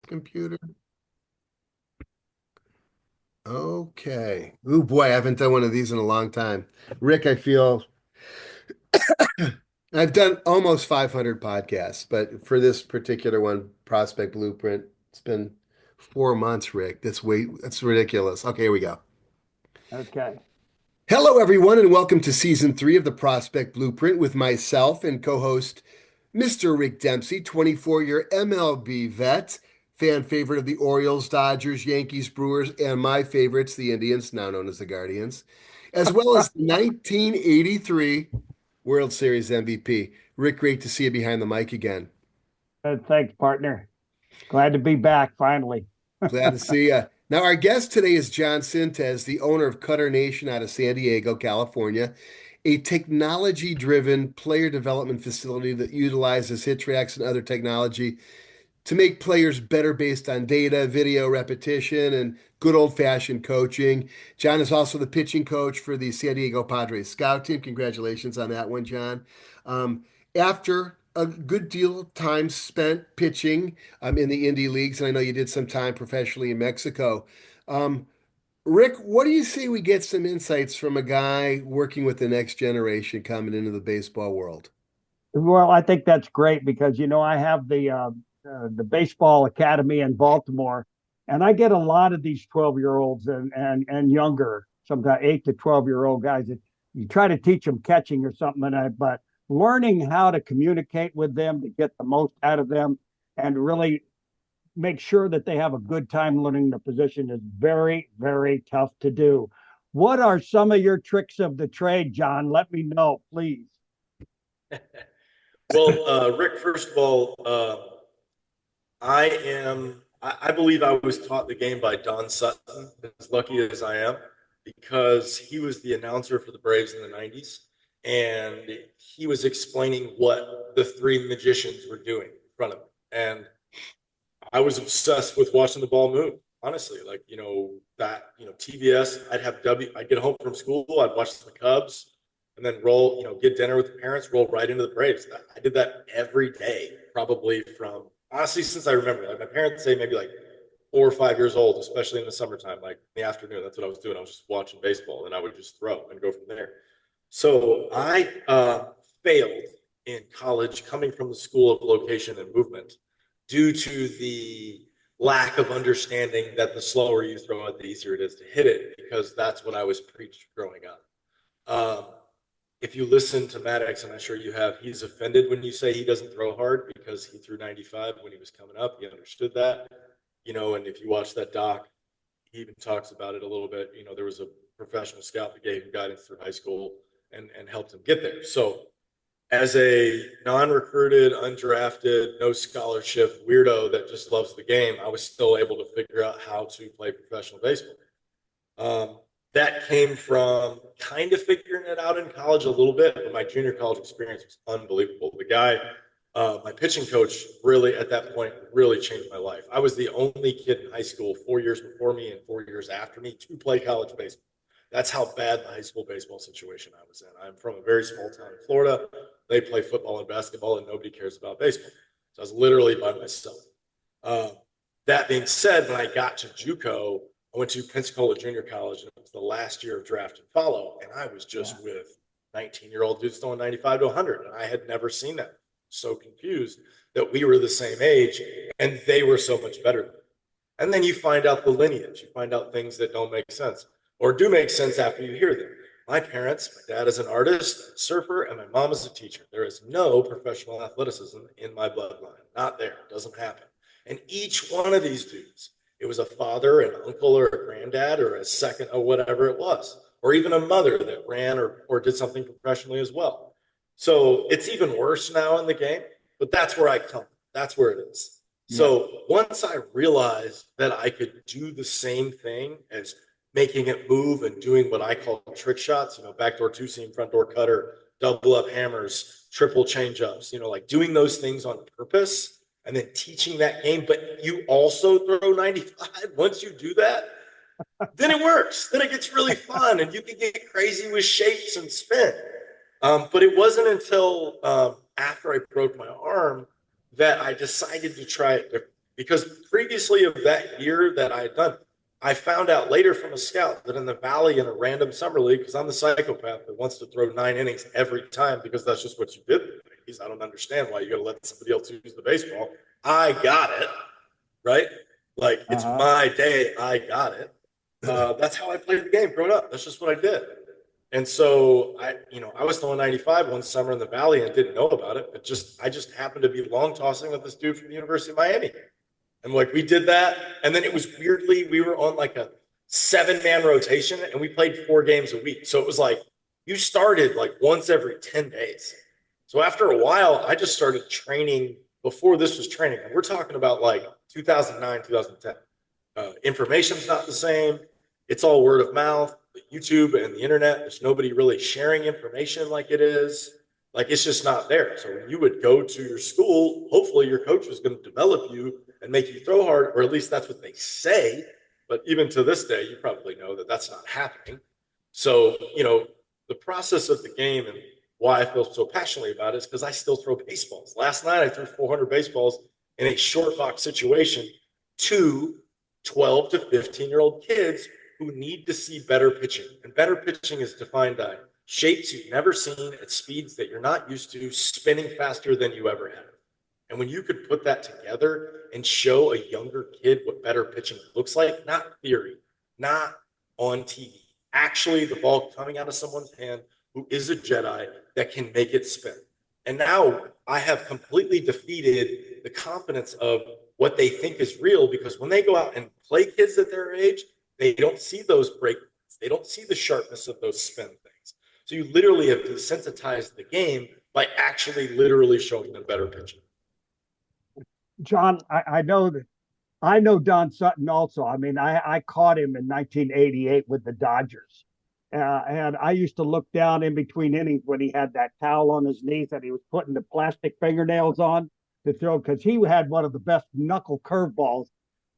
Computer. Okay. Oh boy, I haven't done one of these in a long time. Rick, I feel I've done almost 500 podcasts, but for this particular one, Prospect Blueprint, it's been 4 months, Rick. That's ridiculous. Okay, here we go. Okay. Hello, everyone, and welcome to season three of the Prospect Blueprint with myself and co-host Mr. Rick Dempsey, 24-year MLB vet, fan favorite of the Orioles, Dodgers, Yankees, Brewers, and my favorites, the Indians, now known as the Guardians, as well as the 1983 World Series MVP. Rick, great to see you behind the mic again. Thanks, partner. Glad to be back finally. Glad to see you. Now, our guest today is Jon Sintes, the owner of Cutternation out of San Diego, California, a technology-driven player development facility that utilizes HitTrax and other technology to make players better based on data, video repetition, and good old-fashioned coaching. Jon is also the pitching coach for the San Diego Padres scout team. Congratulations on that one, Jon. After a good deal of time spent pitching in the indie leagues, and I know you did some time professionally in Mexico. Um, Rick, what do you say we get some insights from a guy working with the next generation coming into the baseball world? Well, I think that's great because I have the baseball academy in Baltimore, and I get a lot of these 12-year-olds and younger, sometimes 8 to 12-year-old guys that you try to teach them catching or something, but learning how to communicate with them to get the most out of them and really make sure that they have a good time learning the position is very, very tough to do. What are some of your tricks of the trade, Jon? Let me know, please. Well, Rick, first of all, I believe I was taught the game by Don Sutton, as lucky as I am, because he was the announcer for the Braves in the 90s. And he was explaining what the three magicians were doing in front of him. And I was obsessed with watching the ball move. Honestly, like TBS. I'd get home from school, I'd watch the Cubs, and then roll, get dinner with the parents, roll right into the Braves. I did that every day, probably from honestly since I remember. Like my parents say, maybe like 4 or 5 years old, especially in the summertime, like in the afternoon. That's what I was doing. I was just watching baseball, and I would just throw and go from there. So I failed in college, coming from the School of Location and Movement, due to the lack of understanding that the slower you throw it, the easier it is to hit it, because that's what I was preached growing up. Um, if you listen to Maddox, and I'm sure you have, he's offended when you say he doesn't throw hard because he threw 95 when he was coming up. He understood that, and if you watch that doc, he even talks about it a little bit. There was a professional scout that gave him guidance through high school and helped him get there. So as a non-recruited, undrafted, no scholarship weirdo that just loves the game, I was still able to figure out how to play professional baseball. That came from kind of figuring it out in college a little bit, but my junior college experience was unbelievable. The guy, my pitching coach, really at that point really changed my life. I was the only kid in high school 4 years before me and 4 years after me to play college baseball. That's how bad the high school baseball situation I was in. I'm from a very small town in Florida. They play football and basketball, and nobody cares about baseball. So I was literally by myself. Uh, that being said, when I got to JUCO, I went to Pensacola Junior College, and it was the last year of draft and follow, and I was Yeah. just with 19-year-old dudes throwing 95 to 100, and I had never seen that. So confused that we were the same age, and they were so much better. And then you find out the lineage. You find out things that don't make sense or do make sense after you hear them. My parents, my dad is an artist, a surfer, and my mom is a teacher. There is no professional athleticism in my bloodline. Not there. It doesn't happen. And each one of these dudes, it was a father, an uncle, or a granddad, or a second, or whatever it was, or even a mother that ran or did something professionally as well. So it's even worse now in the game, but that's where I come. That's where it is. Yeah. So once I realized that I could do the same thing as making it move and doing what I call trick shots, backdoor two seam, front door cutter, double up hammers, triple change ups, like doing those things on purpose and then teaching that game. But you also throw 95. Once you do that, then it works. Then it gets really fun and you can get crazy with shapes and spin. But it wasn't until after I broke my arm that I decided to try it different. because previously of that year that I had done, I found out later from a scout that in the Valley in a random summer league, because I'm the psychopath that wants to throw 9 innings every time because that's just what you did. I don't understand why you got to let somebody else use the baseball. I got it, right? Like it's my day. I got it. That's how I played the game growing up. That's just what I did. And so I was throwing 95 one summer in the Valley and didn't know about it. But I just happened to be long tossing with this dude from the University of Miami. And like we did that. And then it was weirdly, we were on like a 7-man rotation and we played 4 games a week. So it was like you started like once every 10 days. So after a while, I just started training before this was training. And we're talking about like 2009, 2010. Information's not the same. It's all word of mouth. YouTube and the internet, there's nobody really sharing information like it is. Like it's just not there. So when you would go to your school, hopefully your coach was going to develop you and make you throw hard, or at least that's what they say. But even to this day, you probably know that that's not happening. So, the process of the game and why I feel so passionately about it is because I still throw baseballs. Last night, I threw 400 baseballs in a short box situation to 12 to 15-year-old kids who need to see better pitching. And better pitching is defined by shapes you've never seen at speeds that you're not used to, spinning faster than you ever have. And when you could put that together and show a younger kid what better pitching looks like, not theory, not on TV, actually the ball coming out of someone's hand who is a Jedi that can make it spin. And now I have completely defeated the confidence of what they think is real, because when they go out and play kids at their age, they don't see those breaks. They don't see the sharpness of those spin things. So you literally have desensitized the game by actually literally showing them better pitching. John, I know Don Sutton also. I mean, I caught him in 1988 with the Dodgers. And I used to look down in between innings when he had that towel on his knees that he was putting the plastic fingernails on to throw, because he had one of the best knuckle curveballs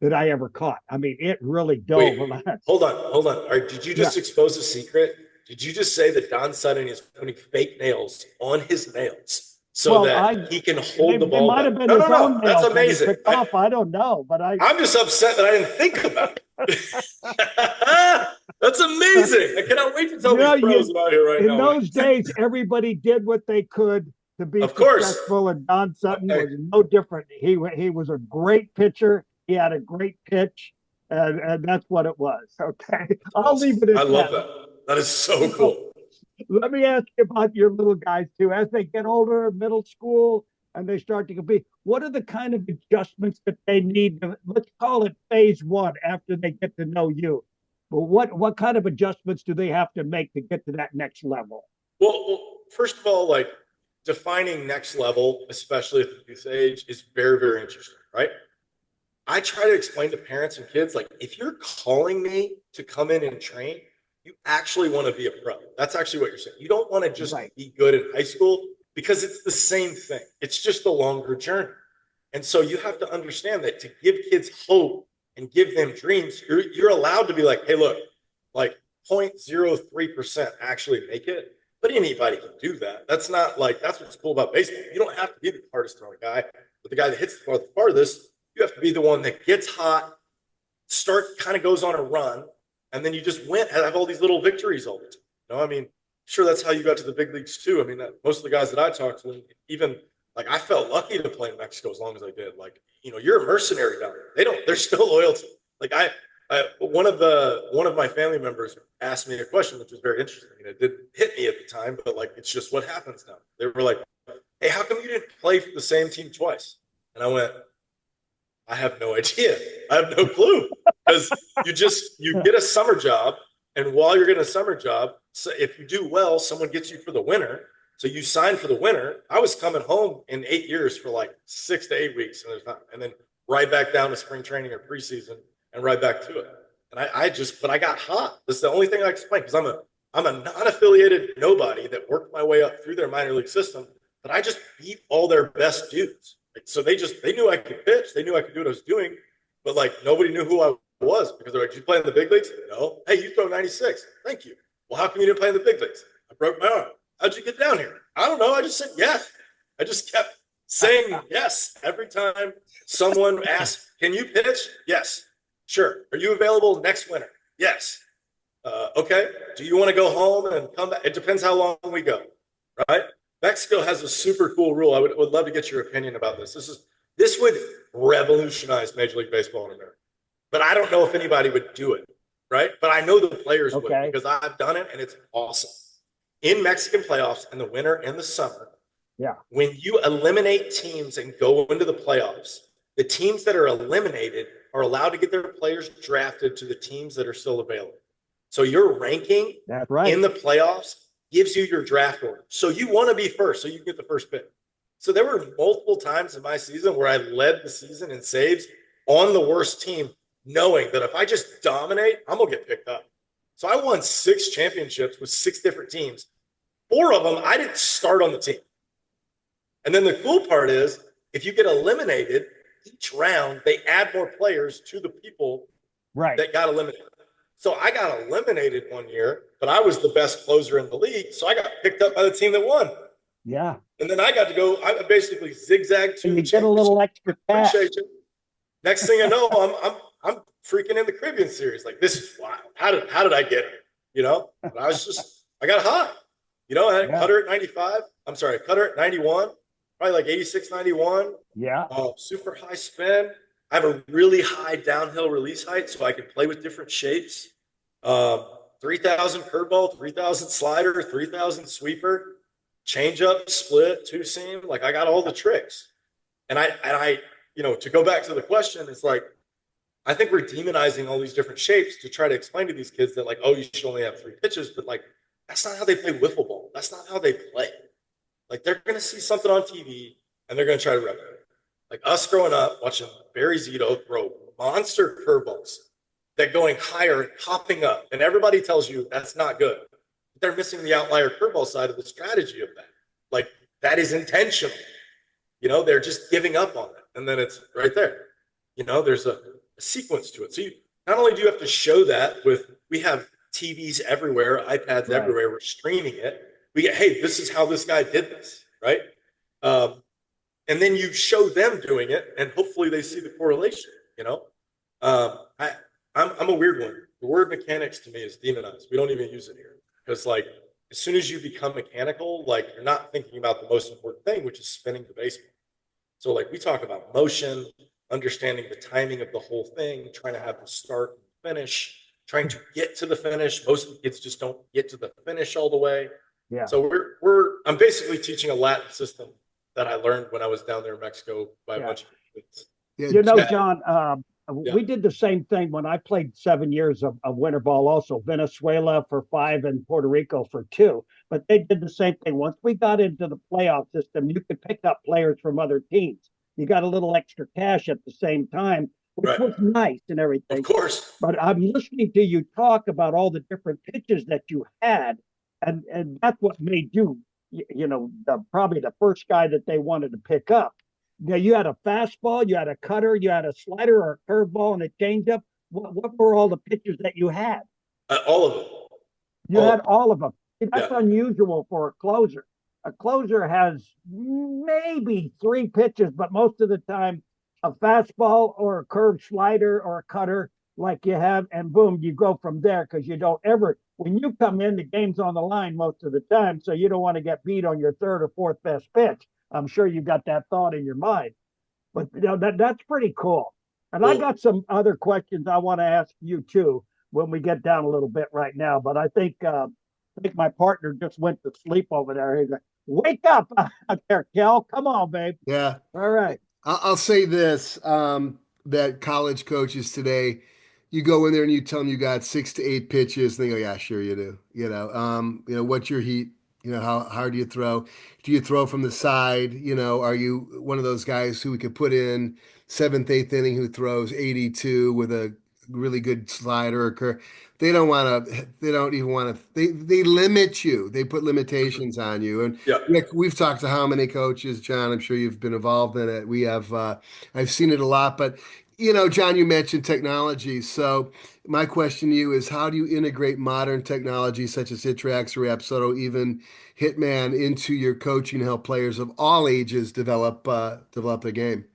that I ever caught. I mean, it really dove. Wait, hold on. Did you just expose a secret? Did you just say that Don Sutton is putting fake nails on his nails so that he can hold the ball? Might have been no. That's amazing. I don't know, but I'm just upset that I didn't think about it. That's amazing. I cannot wait to tell these pros about here right now. In those days, everybody did what they could to be successful, and Don Sutton was no different. He was a great pitcher. He had a great pitch, and that's what it was. Okay, I'll leave it at that. I love that. That is so cool. Let me ask you about your little guys too. As they get older, middle school, and they start to compete, what are the kind of adjustments that they need to, let's call it phase one, after they get to know you? But what kind of adjustments do they have to make to get to that next level? Well, first of all, like defining next level, especially at the youth age, is very, very interesting, right? I try to explain to parents and kids, like, if you're calling me to come in and train, you actually want to be a pro. That's actually what you're saying. You don't want to just be good in high school, because it's the same thing. It's just a longer journey. And so you have to understand that to give kids hope and give them dreams, you're allowed to be like, hey, look, like 0.03% actually make it, but anybody can do that. That's not like, that's what's cool about baseball. You don't have to be the hardest throwing guy, but the guy that hits the ball the farthest, you have to be the one that gets hot, kind of goes on a run, and then you just have all these little victories all the time. I mean, sure, that's how you got to the big leagues too. I mean, most of the guys that I talked to, even like, I felt lucky to play in Mexico as long as I did. Like, you're a mercenary down there. They're still loyal to. Like, one of my family members asked me a question, which was very interesting. It didn't hit me at the time, but like, it's just what happens now. They were like, hey, how come you didn't play for the same team twice? And I went, I have no idea. I have no clue. Because you get a summer job, and while you're getting a summer job, so if you do well, someone gets you for the winter. So you sign for the winter. I was coming home in 8 years for like 6 to 8 weeks, and then right back down to spring training or preseason, and right back to it. And I got hot. That's the only thing I explain, because I'm a non-affiliated nobody that worked my way up through their minor league system, but I just beat all their best dudes. So they knew I could pitch. They knew I could do what I was doing, but like nobody knew who I was, because they're like, did you play in the big leagues? No. Hey, you throw 96. Thank you. Well, how come you didn't play in the big leagues? I broke my arm. How'd you get down here? I don't know. I just said yes. I just kept saying yes every time someone asks, "Can you pitch?" Yes, sure. Are you available next winter? Yes. Okay. Do you want to go home and come back? It depends how long we go, right? Mexico has a super cool rule. I would love to get your opinion about this. This would revolutionize Major League Baseball in America, but I don't know if anybody would do it, right? But I know the players would Okay. because I've done it and it's awesome. In Mexican playoffs in the winter and the summer, Yeah. when you eliminate teams and go into the playoffs, the teams that are eliminated are allowed to get their players drafted to the teams that are still available. So your ranking That's right. in the playoffs gives you your draft order. So you want to be first, so you can get the first pick. So there were multiple times in my season where I led the season in saves on the worst team, knowing that if I just dominate, I'm going to get picked up. So I won 6 championships with 6 different teams. 4 of them, I didn't start on the team. And then the cool part is, if you get eliminated, each round they add more players to the people Right. that got eliminated. So I got eliminated one year, but I was the best closer in the league. So I got picked up by the team that won. Yeah. And then I got to go, I basically zigzagged to And you get a little extra cash. Next thing I know, I'm freaking in the Caribbean series. Like, this is wild. How did I get it? You know? But I got hot. You know, I had Cutter at 95. I'm sorry, Cutter at 91, probably like 86, 91. Yeah. Super high spin. I have a really high downhill release height, so I can play with different shapes. 3,000 curveball, 3,000 slider, 3,000 sweeper, changeup, split, two seam. Like, I got all the tricks. And I, you know, to go back to the question, it's like, I think we're demonizing all these different shapes to try to explain to these kids that, like, oh, you should only have 3 pitches, but like, that's not how they play wiffle ball. That's not how they play. Like, they're going to see something on TV and they're going to try to replicate it. Like us growing up watching Barry Zito throw monster curveballs that going higher and popping up, and everybody tells you that's not good. But they're missing the outlier curveball side of the strategy of that. Like, that is intentional. You know, they're just giving up on it, and then it's right there. You know, there's a sequence to it. So you not only do you have to show that we have TVs everywhere, iPads everywhere, we're streaming it. We get, hey, this is how this guy did this, right? And then you show them doing it, and hopefully they see the correlation. You know, I'm a weird one. The word mechanics to me is demonized. We don't even use it here because, like, as soon as you become mechanical, like, you're not thinking about the most important thing, which is spinning the baseball. So, like, we talk about motion, understanding the timing of the whole thing, trying to have the start and finish, trying to get to the finish. Most of the kids just don't get to the finish all the way. Yeah. So I'm basically teaching a Latin system that I learned when I was down there in Mexico by a bunch of kids. You know, John, we did the same thing when I played 7 years of winter ball, also Venezuela for 5 and Puerto Rico for 2. But they did the same thing. Once we got into the playoff system, you could pick up players from other teams. You got a little extra cash at the same time, which was nice and everything. Of course. But I'm listening to you talk about all the different pitches that you had, and that's what made you, you know, probably the first guy that they wanted to pick up. Now, you had a fastball, you had a cutter, you had a slider or a curveball and a changeup. What were all the pitches that you had? All of them. You had all of them. That's unusual for a closer. A closer has maybe 3 pitches, but most of the time, a fastball or a curved slider or a cutter like you have, and boom, you go from there because you don't ever, when you come in, the game's on the line most of the time, so you don't want to get beat on your 3rd or 4th best pitch. I'm sure you got that thought in your mind, but you know, that's pretty cool. And I got some other questions I want to ask you too when we get down a little bit right now. But I think my partner just went to sleep over there. He's like, "Wake up out there, Kel! Come on, babe." Yeah. All right. I'll say this, that college coaches today, you go in there and you tell them you got 6 to 8 pitches, and they go, yeah, sure you do. You know, what's your heat? You know, how hard do you throw? Do you throw from the side? You know, are you one of those guys who we could put in 7th, 8th inning who throws 82 with a really good slider or curve? They don't want to, they don't even want to, they limit you. They put limitations on you. And Rick, we've talked to how many coaches, John, I'm sure you've been involved in it. We have, I've seen it a lot, but John, you mentioned technology. So my question to you is, how do you integrate modern technology such as HitTrax or Rapsodo, even Hitman, into your coaching to help players of all ages develop their game?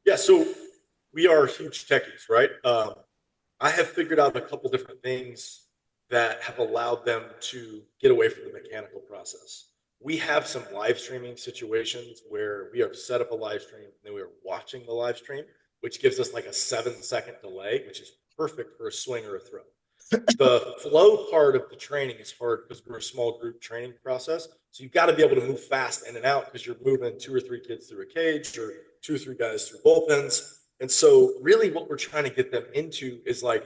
Yeah, so we are huge techies, right? I have figured out a couple different things that have allowed them to get away from the mechanical process. We have some live streaming situations where we have set up a live stream and then we are watching the live stream, which gives us like a 7 second delay, which is perfect for a swing or a throw. The flow part of the training is hard because we're a small group training process. So you've got to be able to move fast in and out because you're moving 2 or 3 kids through a cage or 2 or 3 guys through bullpens. And so really what we're trying to get them into is like,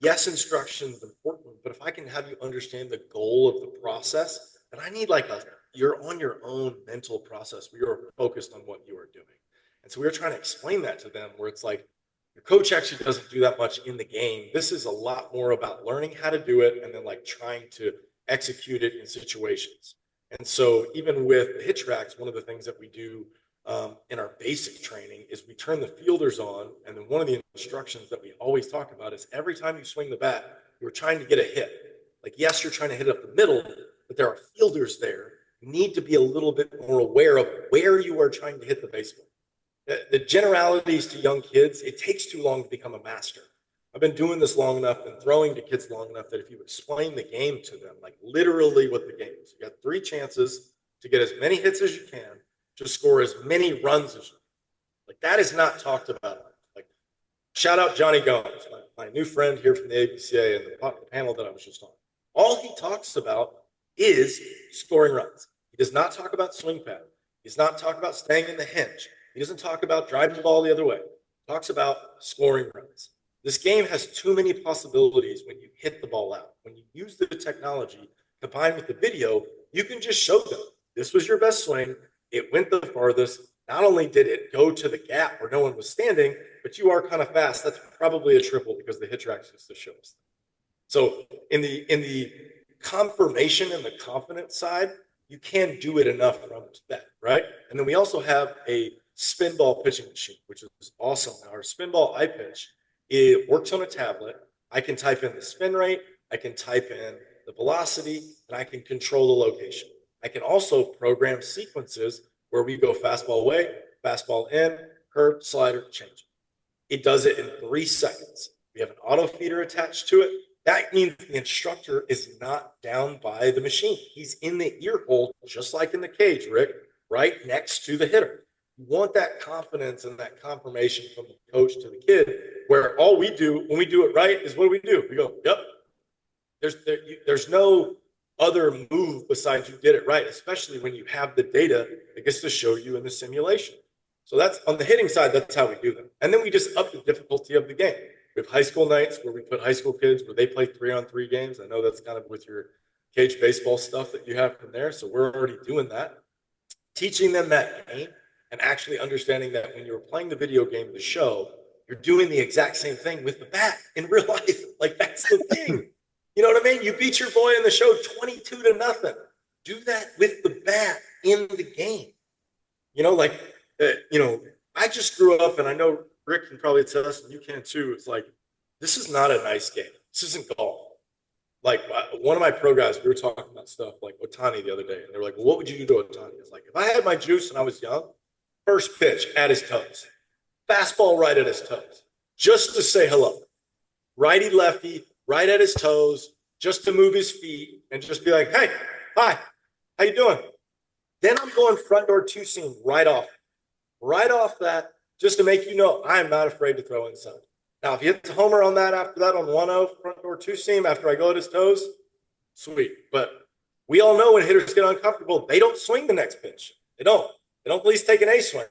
yes, instruction is important, but if I can have you understand the goal of the process, then I need like you're on your own mental process where you're focused on what you are doing. And so we are trying to explain that to them where it's like, your coach actually doesn't do that much in the game. This is a lot more about learning how to do it and then like trying to execute it in situations. And so even with the HitTrax, one of the things that we do in our basic training is we turn the fielders on. And then one of the instructions that we always talk about is every time you swing the bat, you're trying to get a hit. Like, yes, you're trying to hit it up the middle, but there are fielders there. You need to be a little bit more aware of where you are trying to hit the baseball. The generalities to young kids, it takes too long to become a master. I've been doing this long enough and throwing to kids long enough that if you explain the game to them, like literally what the game is, you got 3 chances to get as many hits as you can to score as many runs as you can. Like that is not talked about. Like shout out Johnny Gomes, my new friend here from the ABCA and the panel that I was just on. All he talks about is scoring runs. He does not talk about swing pattern. He does not talk about staying in the hinge. He doesn't talk about driving the ball the other way. He talks about scoring runs. This game has too many possibilities when you hit the ball out. When you use the technology combined with the video, you can just show them this was your best swing. It went the farthest. Not only did it go to the gap where no one was standing, but you are kind of fast. That's probably a triple because the HitTrax used to show us. So in the confirmation and the confidence side, you can't do it enough from that, right? And then we also have a spin ball pitching machine, which is awesome. Our spin ball iPitch, it works on a tablet. I can type in the spin rate, I can type in the velocity, and I can control the location. I can also program sequences where we go fastball away, fastball in, curve, slider, change. It does it in 3 seconds. We have an auto feeder attached to it. That means the instructor is not down by the machine. He's in the ear hole, just like in the cage, Rick, right next to the hitter. You want that confidence and that confirmation from the coach to the kid, where all we do when we do it right is what do? We go, yep. There's no other move besides you did it right, especially when you have the data that gets to show you in the simulation. So that's on the hitting side, that's how we do them. And then we just up the difficulty of the game. We have high school nights where we put high school kids where they play 3-on-3 games. I know that's kind of with your cage baseball stuff that you have from there. So we're already doing that. Teaching them that game and actually understanding that when you're playing the video game, the show, you're doing the exact same thing with the bat in real life. Like that's the thing. You know what I mean? You beat your boy in the show 22-0. Do that with the bat in the game. Like, I just grew up, and I know Rick can probably attest, and you can too. It's like, this is not a nice game. This isn't golf. Like, one of my pro guys, we were talking about stuff like Otani the other day, and they were like, well, what would you do to Otani? It's like, if I had my juice and I was young, first pitch at his toes, fastball right at his toes, just to say hello. Righty, lefty, right at his toes, just to move his feet and just be like, hey, hi, how you doing? Then I'm going front door two seam right off that, just to make you know I am not afraid to throw inside. Now, if he hits a homer on that after that on 1-0 front door two seam after I go at his toes, sweet. But we all know when hitters get uncomfortable, they don't swing the next pitch. They don't at least take an A swing.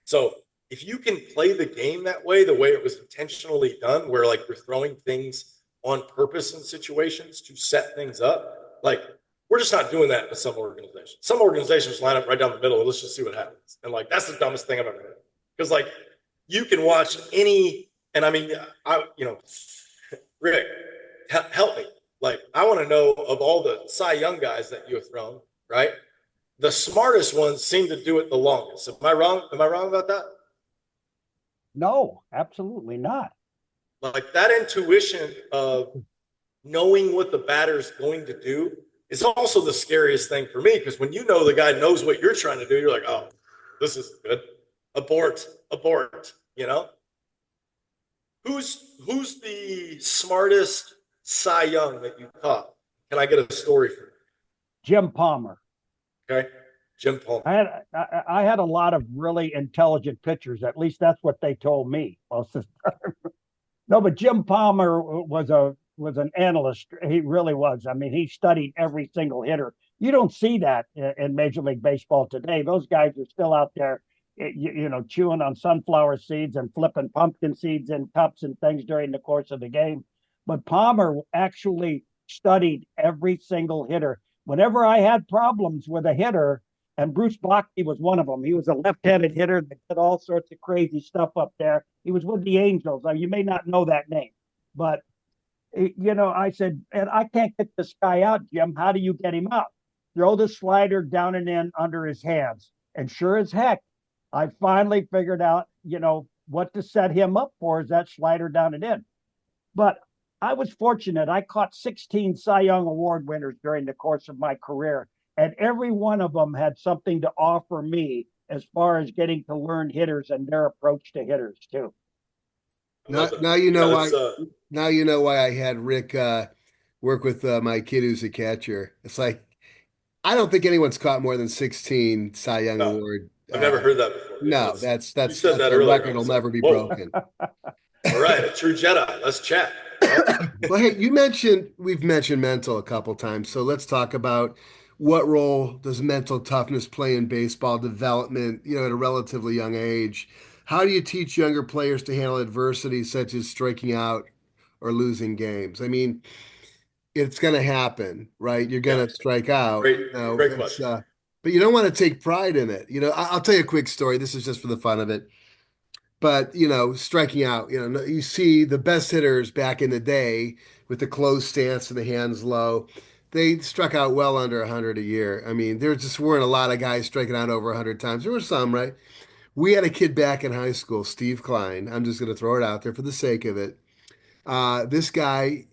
So if you can play the game that way, the way it was intentionally done, where like you're throwing things on purpose in situations to set things up, like we're just not doing that in some organizations. Some organizations line up right down the middle and let's just see what happens. And like that's the dumbest thing I've ever heard. Because like you can watch any, and I mean, Rick, help me. Like I want to know of all the Cy Young guys that you have thrown, right? The smartest ones seem to do it the longest. Am I wrong? Am I wrong about that? No, absolutely not. Like that intuition of knowing what the batter's going to do is also the scariest thing for me because when you know the guy knows what you're trying to do, you're like, oh, this is good. Abort, abort. You know, who's the smartest Cy Young that you caught? Can I get a story for Jim Palmer. you? Okay, Jim Palmer. I had a lot of really intelligent pitchers. At least that's what they told me most of the time. No, but Jim Palmer was an analyst. He really was. I mean, he studied every single hitter. You don't see that in Major League Baseball today. Those guys are still out there, chewing on sunflower seeds and flipping pumpkin seeds in cups and things during the course of the game. But Palmer actually studied every single hitter. Whenever I had problems with a hitter, and Bruce Bochy was one of them. He was a left-handed hitter that did all sorts of crazy stuff up there. He was with the Angels. Now, you may not know that name, but I said, and I can't get this guy out, Jim. How do you get him out? Throw the slider down and in under his hands. And sure as heck, I finally figured out, what to set him up for is that slider down and in. But I was fortunate. I caught 16 Cy Young Award winners during the course of my career, and every one of them had something to offer me as far as getting to learn hitters and their approach to hitters too. I Now, love that. now you Yeah, know why. that's Now you know why I had Rick work with my kid who's a catcher. It's like I don't think anyone's caught more than 16 Cy Young no, Award. I've never heard that before. Yeah, No, that's that's you that's said that's that a earlier. record I will was like, never be whoa, broken. all right, a true Jedi. Let's chat. Well, hey, we've mentioned mental a couple times, so let's talk about what role does mental toughness play in baseball development, at a relatively young age? How do you teach younger players to handle adversity such as striking out or losing games? I mean, it's going to happen, right? You're Yeah, going to strike out, great, great question. but you don't want to take pride in it. I'll tell you a quick story. This is just for the fun of it. But, striking out, you see the best hitters back in the day with the closed stance and the hands low, they struck out well under 100 a year. I mean, there just weren't a lot of guys striking out over 100 times. There were some, right? We had a kid back in high school, Steve Klein. I'm just going to throw it out there for the sake of it. This guy,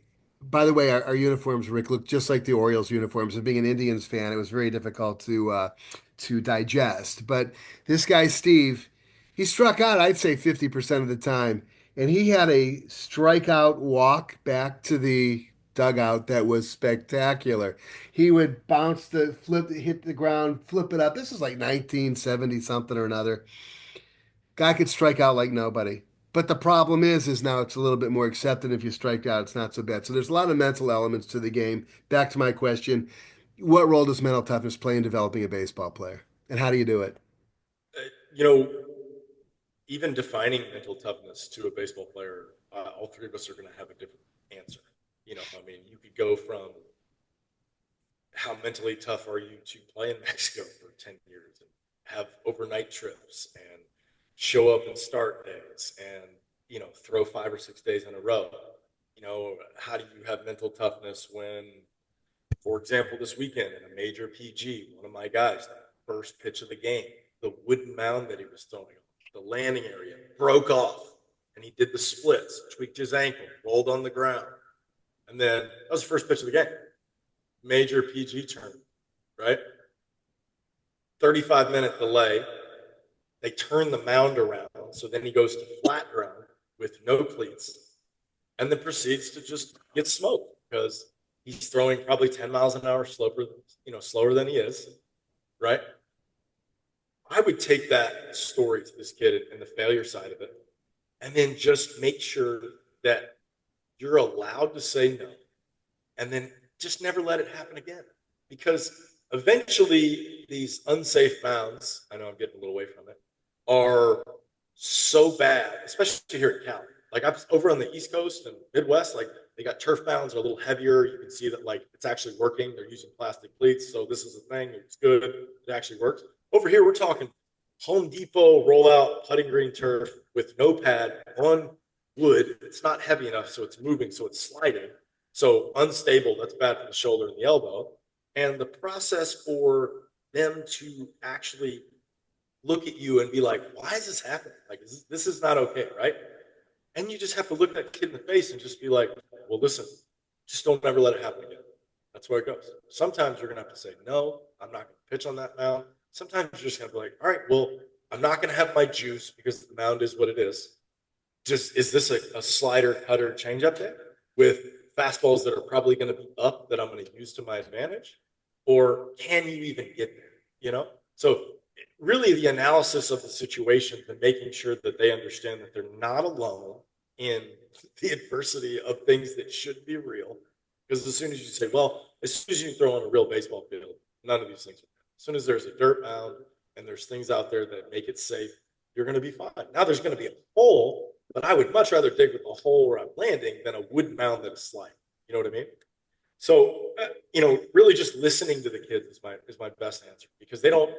by the way, our uniforms, Rick, look just like the Orioles uniforms. And being an Indians fan, it was very difficult to digest. But this guy, Steve, he struck out, I'd say 50% of the time. And he had a strikeout walk back to the dugout that was spectacular. He would bounce the flip, hit the ground, flip it up. This is like 1970 something or another. Guy could strike out like nobody. But the problem is now it's a little bit more accepted. If you strike out, it's not so bad. So there's a lot of mental elements to the game. Back to my question, what role does mental toughness play in developing a baseball player? And how do you do it? Uh, you know, even defining mental toughness to a baseball player, all three of us are going to have a different answer. I mean, you could go from how mentally tough are you to play in Mexico for 10 years and have overnight trips and show up and start days and, throw 5 or 6 days in a row. How do you have mental toughness when, for example, this weekend in a major PG, one of my guys, that first pitch of the game, the wooden mound that he was throwing on, the landing area broke off and he did the splits, tweaked his ankle, rolled on the ground. And then that was the first pitch of the game. Major PG tournament, right? 35-minute delay. They turn the mound around. So then he goes to flat ground with no cleats and then proceeds to just get smoked because he's throwing probably 10 miles an hour slower than he is, right? I would take that story to this kid and the failure side of it and then just make sure that you're allowed to say no and then just never let it happen again. Because eventually, these unsafe mounds, I know I'm getting a little away from it, are so bad, especially here in Cali. Like I'm over on the East Coast and Midwest, like they got turf mounds are a little heavier. You can see that like it's actually working. They're using plastic cleats, so this is a thing. It's good. It actually works. Over here, we're talking Home Depot rollout putting green turf with no pad on wood. It's not heavy enough, so it's moving, so it's sliding. So unstable, that's bad for the shoulder and the elbow. And the process for them to actually look at you and be like, why is this happening? Like, this is not okay, right? And you just have to look that kid in the face and just be like, well, listen, just don't ever let it happen again. That's where it goes. Sometimes you're going to have to say, no, I'm not going to pitch on that mound. Sometimes you're just going to be like, all right, well, I'm not going to have my juice because the mound is what it is. Just is this a slider, cutter, changeup day with fastballs that are probably going to be up that I'm going to use to my advantage? Or can you even get there? You know? So really the analysis of the situation and making sure that they understand that they're not alone in the adversity of things that should be real. Because as soon as you say, well, as soon as you throw on a real baseball field, none of these things are. As soon as there's a dirt mound and there's things out there that make it safe, you're going to be fine. Now there's going to be a hole, but I would much rather dig with a hole where I'm landing than a wood mound that is sliding. You know what I mean? So, really just listening to the kids is my best answer, because they don't.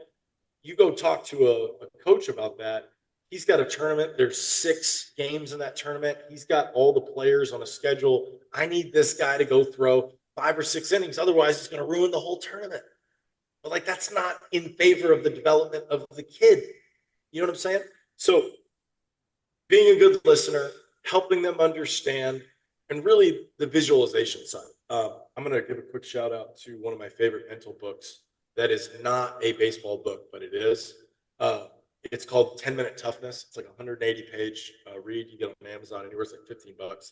You go talk to a coach about that. He's got a tournament. There's 6 games in that tournament. He's got all the players on a schedule. I need this guy to go throw 5 or 6 innings. Otherwise, it's going to ruin the whole tournament. But like, that's not in favor of the development of the kid. You know what I'm saying? So being a good listener, helping them understand, and really the visualization side. I'm going to give a quick shout out to one of my favorite mental books that is not a baseball book, but it is. It's called 10-Minute Toughness. It's like a 180-page read. You get it on Amazon anywhere. It's like $15.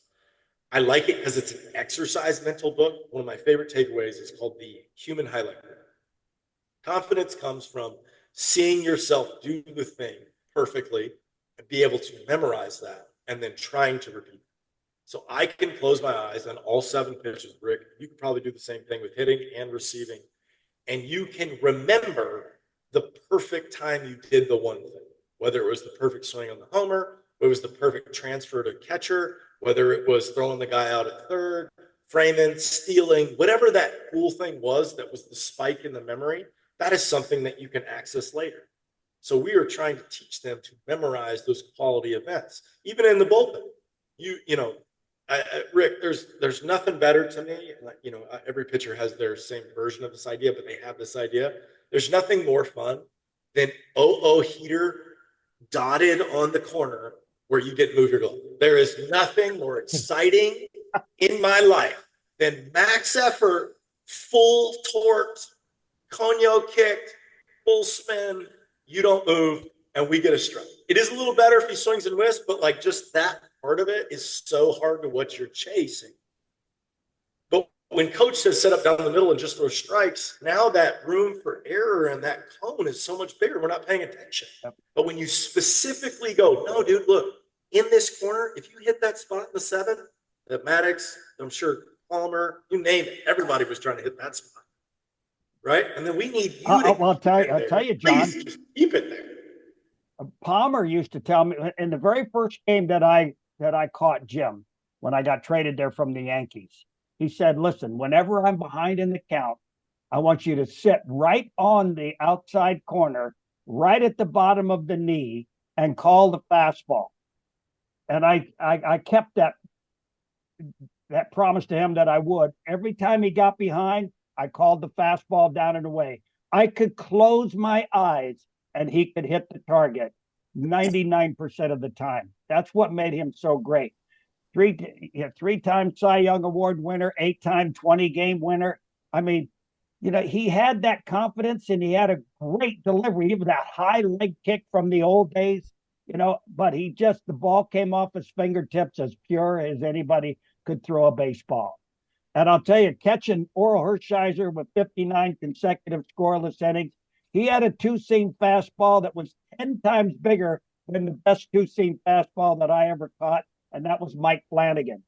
I like it because it's an exercise mental book. One of my favorite takeaways is called the Human Highlight Reel. Confidence comes from seeing yourself do the thing perfectly and be able to memorize that and then trying to repeat it. So I can close my eyes on all 7 pitches, Rick. You could probably do the same thing with hitting and receiving. And you can remember the perfect time you did the one thing, whether it was the perfect swing on the homer, whether it was the perfect transfer to catcher, whether it was throwing the guy out at third, framing, stealing, whatever that cool thing was that was the spike in the memory, that is something that you can access later. So we are trying to teach them to memorize those quality events, even in the bullpen. Rick, there's nothing better to me. Every pitcher has their same version of this idea, but they have this idea. There's nothing more fun than heater dotted on the corner where you get move your glove. There is nothing more exciting in my life than max effort, full torque, conyo kicked, full spin, you don't move, and we get a strike. It is a little better if he swings and whiffs, but like, just that part of it is so hard to what you're chasing. But when coach says set up down the middle and just throw strikes, now that room for error and that cone is so much bigger. We're not paying attention. Yep. But when you specifically go, no, dude, look, in this corner, if you hit that spot in the 7, that Maddox, I'm sure Palmer, you name it, everybody was trying to hit that spot. Right? And then we need you to I'll tell you, John. Please just keep it there. Palmer used to tell me in the very first game that I caught Jim when I got traded there from the Yankees. He said, "Listen, whenever I'm behind in the count, I want you to sit right on the outside corner, right at the bottom of the knee, and call the fastball." And I kept that promise to him that I would. Every time he got behind, I called the fastball down and away. I could close my eyes and he could hit the target 99% of the time. That's what made him so great. 3-time Cy Young Award winner, 8-time 20-game winner. I mean, he had that confidence and he had a great delivery, even that high leg kick from the old days, but the ball came off his fingertips as pure as anybody could throw a baseball. And I'll tell you, catching Oral Hershiser with 59 consecutive scoreless innings, he had a 2-seam fastball that was 10 times bigger than the best 2-seam fastball that I ever caught, and that was Mike Flanagan.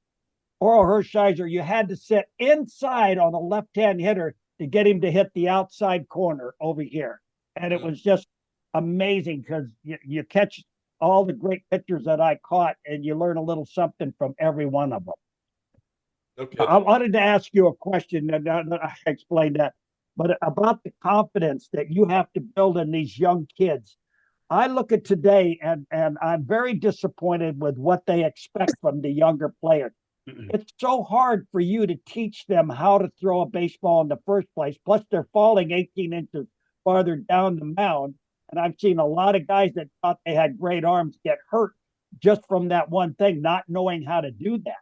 Oral Hershiser, you had to sit inside on a left-hand hitter to get him to hit the outside corner over here. And it was just amazing because you catch all the great pitchers that I caught, and you learn a little something from every one of them. Okay. I wanted to ask you a question, and I explained that, but about the confidence that you have to build in these young kids. I look at today, and I'm very disappointed with what they expect from the younger players. It's so hard for you to teach them how to throw a baseball in the first place. Plus, they're falling 18 inches farther down the mound, And I've seen a lot of guys that thought they had great arms get hurt just from that one thing, not knowing how to do that.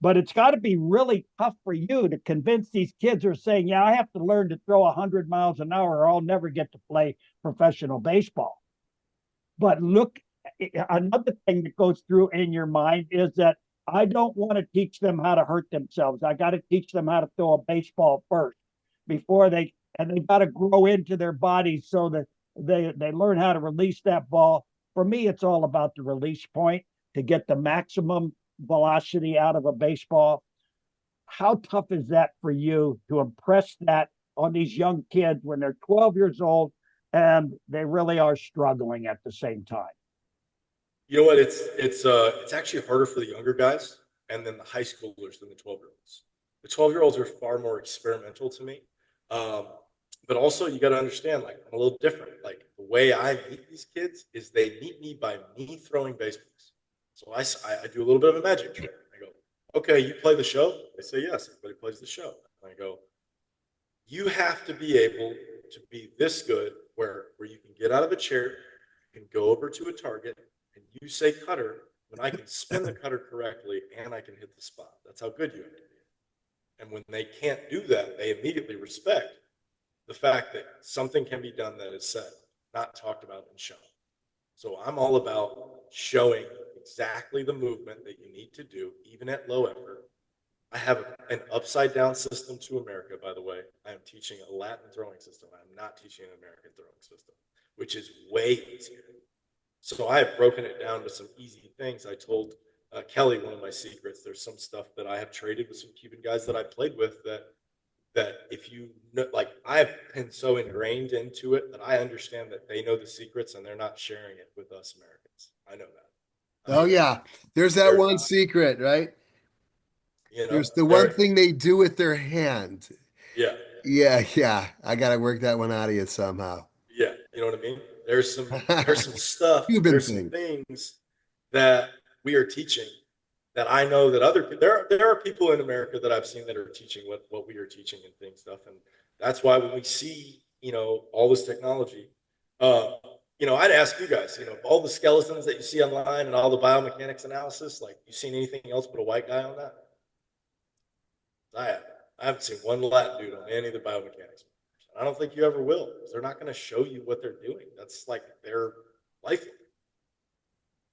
But it's got to be really tough for you to convince these kids who are saying, yeah, I have to learn to throw 100 miles an hour or I'll never get to play professional baseball. But look, another thing that goes through in your mind is that I don't want to teach them how to hurt themselves. I got to teach them how to throw a baseball first before and they got to grow into their bodies so that they learn how to release that ball. For me, it's all about the release point to get the maximum velocity out of a baseball. How tough is that for you to impress that on these young kids when they're 12 years old and they really are struggling at the same time? You know what? It's actually harder for the younger guys and then the high schoolers than the 12-year-olds. The 12-year-olds are far more experimental to me. Um, but also you got to understand, like, I'm a little different. Like, the way I meet these kids is they meet me by me throwing baseballs. So I do a little bit of a magic trick. I go, okay, you play the show? They say, yes, everybody plays the show. And I go, you have to be able to be this good where you can get out of a chair, you can go over to a target, and you say cutter when I can spin the cutter correctly and I can hit the spot. That's how good you have to be. And when they can't do that, they immediately respect the fact that something can be done that is said, not talked about and shown. So I'm all about showing exactly the movement that you need to do, even at low effort. I have an upside down system to America, by the way. I am teaching a Latin throwing system. I'm not teaching an American throwing system, which is way easier. So I have broken it down to some easy things. I told Kelly one of my secrets. There's some stuff that I have traded with some Cuban guys that I played with that if you know, like, I have been so ingrained into it that I understand that they know the secrets and they're not sharing it with us Americans. I know that. I Oh mean, yeah. There's that they're one not. secret, right? You know, There's the one they're thing they do with their hand. yeah, Yeah, yeah. I gotta work that one out of you somehow. yeah. You know what I mean? There's some stuff. Cuban There's some thing. things that we are teaching that I know that there are people in America that I've seen that are teaching what we are teaching and things stuff, and that's why when we see all this technology, uh, I'd ask you guys, all the skeletons that you see online and all the biomechanics analysis, like, you seen anything else but a white guy on that? I haven't. I haven't seen one Latin dude on any of the biomechanics. I don't think you ever will because they're not going to show you what they're doing. That's like their life.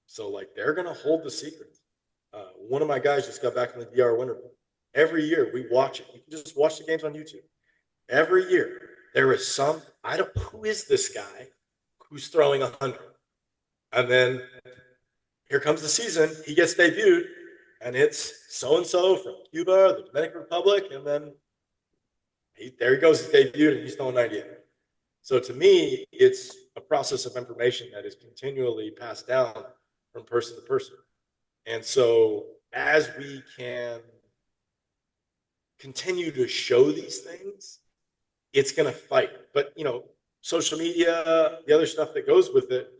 So, like, they're going to hold the secret. One of my guys just got back from the DR Winter Bowl. Every year we watch it. You can just watch the games on YouTube. Every year there is who is this guy who's throwing 100? And then here comes the season. He gets debuted, and it's so and so from Cuba, the Dominican Republic, and then there he goes, he's debuted, and he's throwing 98. So to me, it's a process of information that is continually passed down from person to person. And so as we can continue to show these things, it's going to fight. But, social media, the other stuff that goes with it,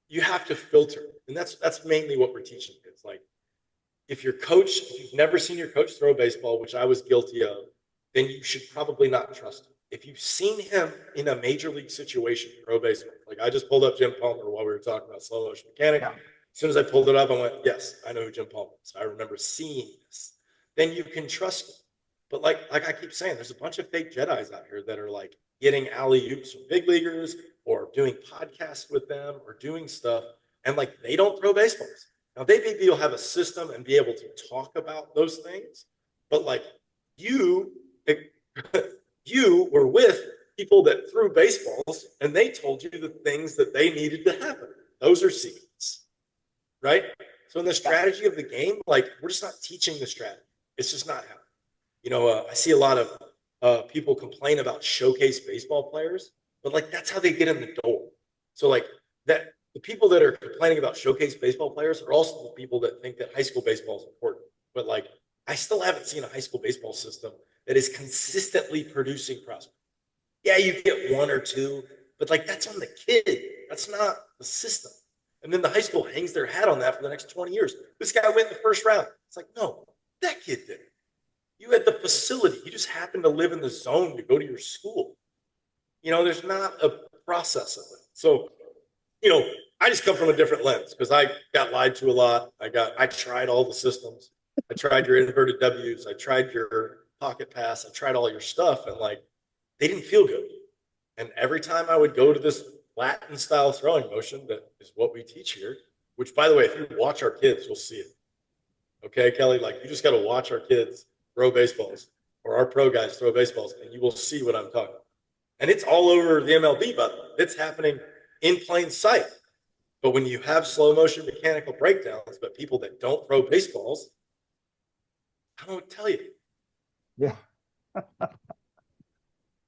you have to filter. And that's mainly what we're teaching kids. Like, if you've never seen your coach throw a baseball, which I was guilty of, then you should probably not trust him. If you've seen him in a major league situation throw a baseball, like, I just pulled up Jim Palmer while we were talking about slow motion mechanics. Yeah. As soon as I pulled it up, I went, yes, I know who Jim Palmer is. I remember seeing this. Then you can trust him. But like I keep saying, there's a bunch of fake Jedis out here that are like getting alley-oops from big leaguers or doing podcasts with them or doing stuff, and like, they don't throw baseballs. Now, they maybe will have a system and be able to talk about those things, but like, you you were with people that threw baseballs and they told you the things that they needed to happen. Those are secrets, right? So in the strategy of the game, like, we're just not teaching the strategy. It's just not happening. I see a lot of people complain about showcase baseball players, but like, that's how they get in the door. So like, that the people that are complaining about showcase baseball players are also the people that think that high school baseball is important. But like, I still haven't seen a high school baseball system that is consistently producing prospects. Yeah, you get one or two, but like, that's on the kid. That's not the system. And then the high school hangs their hat on that for the next 20 years. This guy went in the first round. It's like, no, that kid did. You had the facility. You just happened to live in the zone to go to your school. There's not a process of it. So, I just come from a different lens because I got lied to a lot. I tried all the systems. I tried your inverted W's. I tried your pocket pass. I tried all your stuff, and like they didn't feel good. And every time I would go to this Latin style throwing motion that is what we teach here, which by the way, if you watch our kids, you'll see it. Okay, Kelly, like you just got to watch our kids throw baseballs or our pro guys throw baseballs, and you will see what I'm talking about. And it's all over the MLB, by the way. It's happening in plain sight. But when you have slow motion mechanical breakdowns, but people that don't throw baseballs, I don't tell you. Yeah.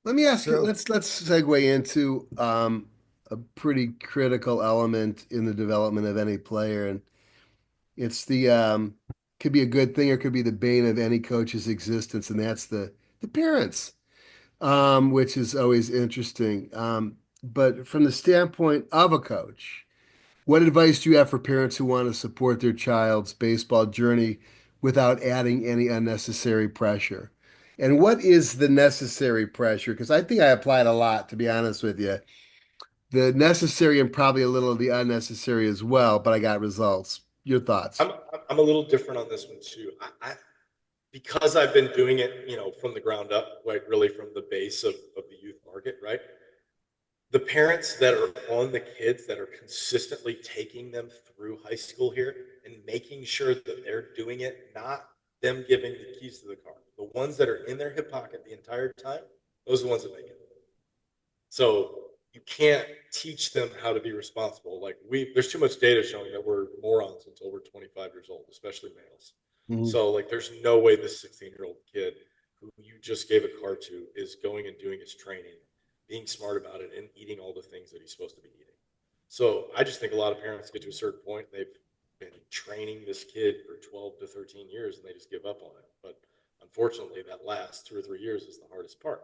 Let me ask you, True. let's segue into a pretty critical element in the development of any player, and it's the could be a good thing or could be the bane of any coach's existence, and that's the parents, which is always interesting. But from the standpoint of a coach, what advice do you have for parents who want to support their child's baseball journey without adding any unnecessary pressure? And what is the necessary pressure? Because I think I applied a lot, to be honest with you. The necessary and probably a little of the unnecessary as well, but I got results. Your thoughts? I'm I'm a little different on this one too. Because I've been doing it, from the ground up, like really from the base of the youth market, right? The parents that are on the kids that are consistently taking them through high school here and making sure that they're doing it, not them giving the keys to the car. The ones that are in their hip pocket the entire time, those are the ones that make it. So you can't teach them how to be responsible. Like there's too much data showing that we're morons until we're 25 years old, especially males. Mhm. So like, there's no way this 16-year-old kid who you just gave a car to is going and doing his training, being smart about it, and eating all the things that he's supposed to be eating. So I just think a lot of parents get to a certain point, they've been training this kid for 12 to 13 years, and they just give up on it. But unfortunately, that last 2 or 3 years is the hardest part.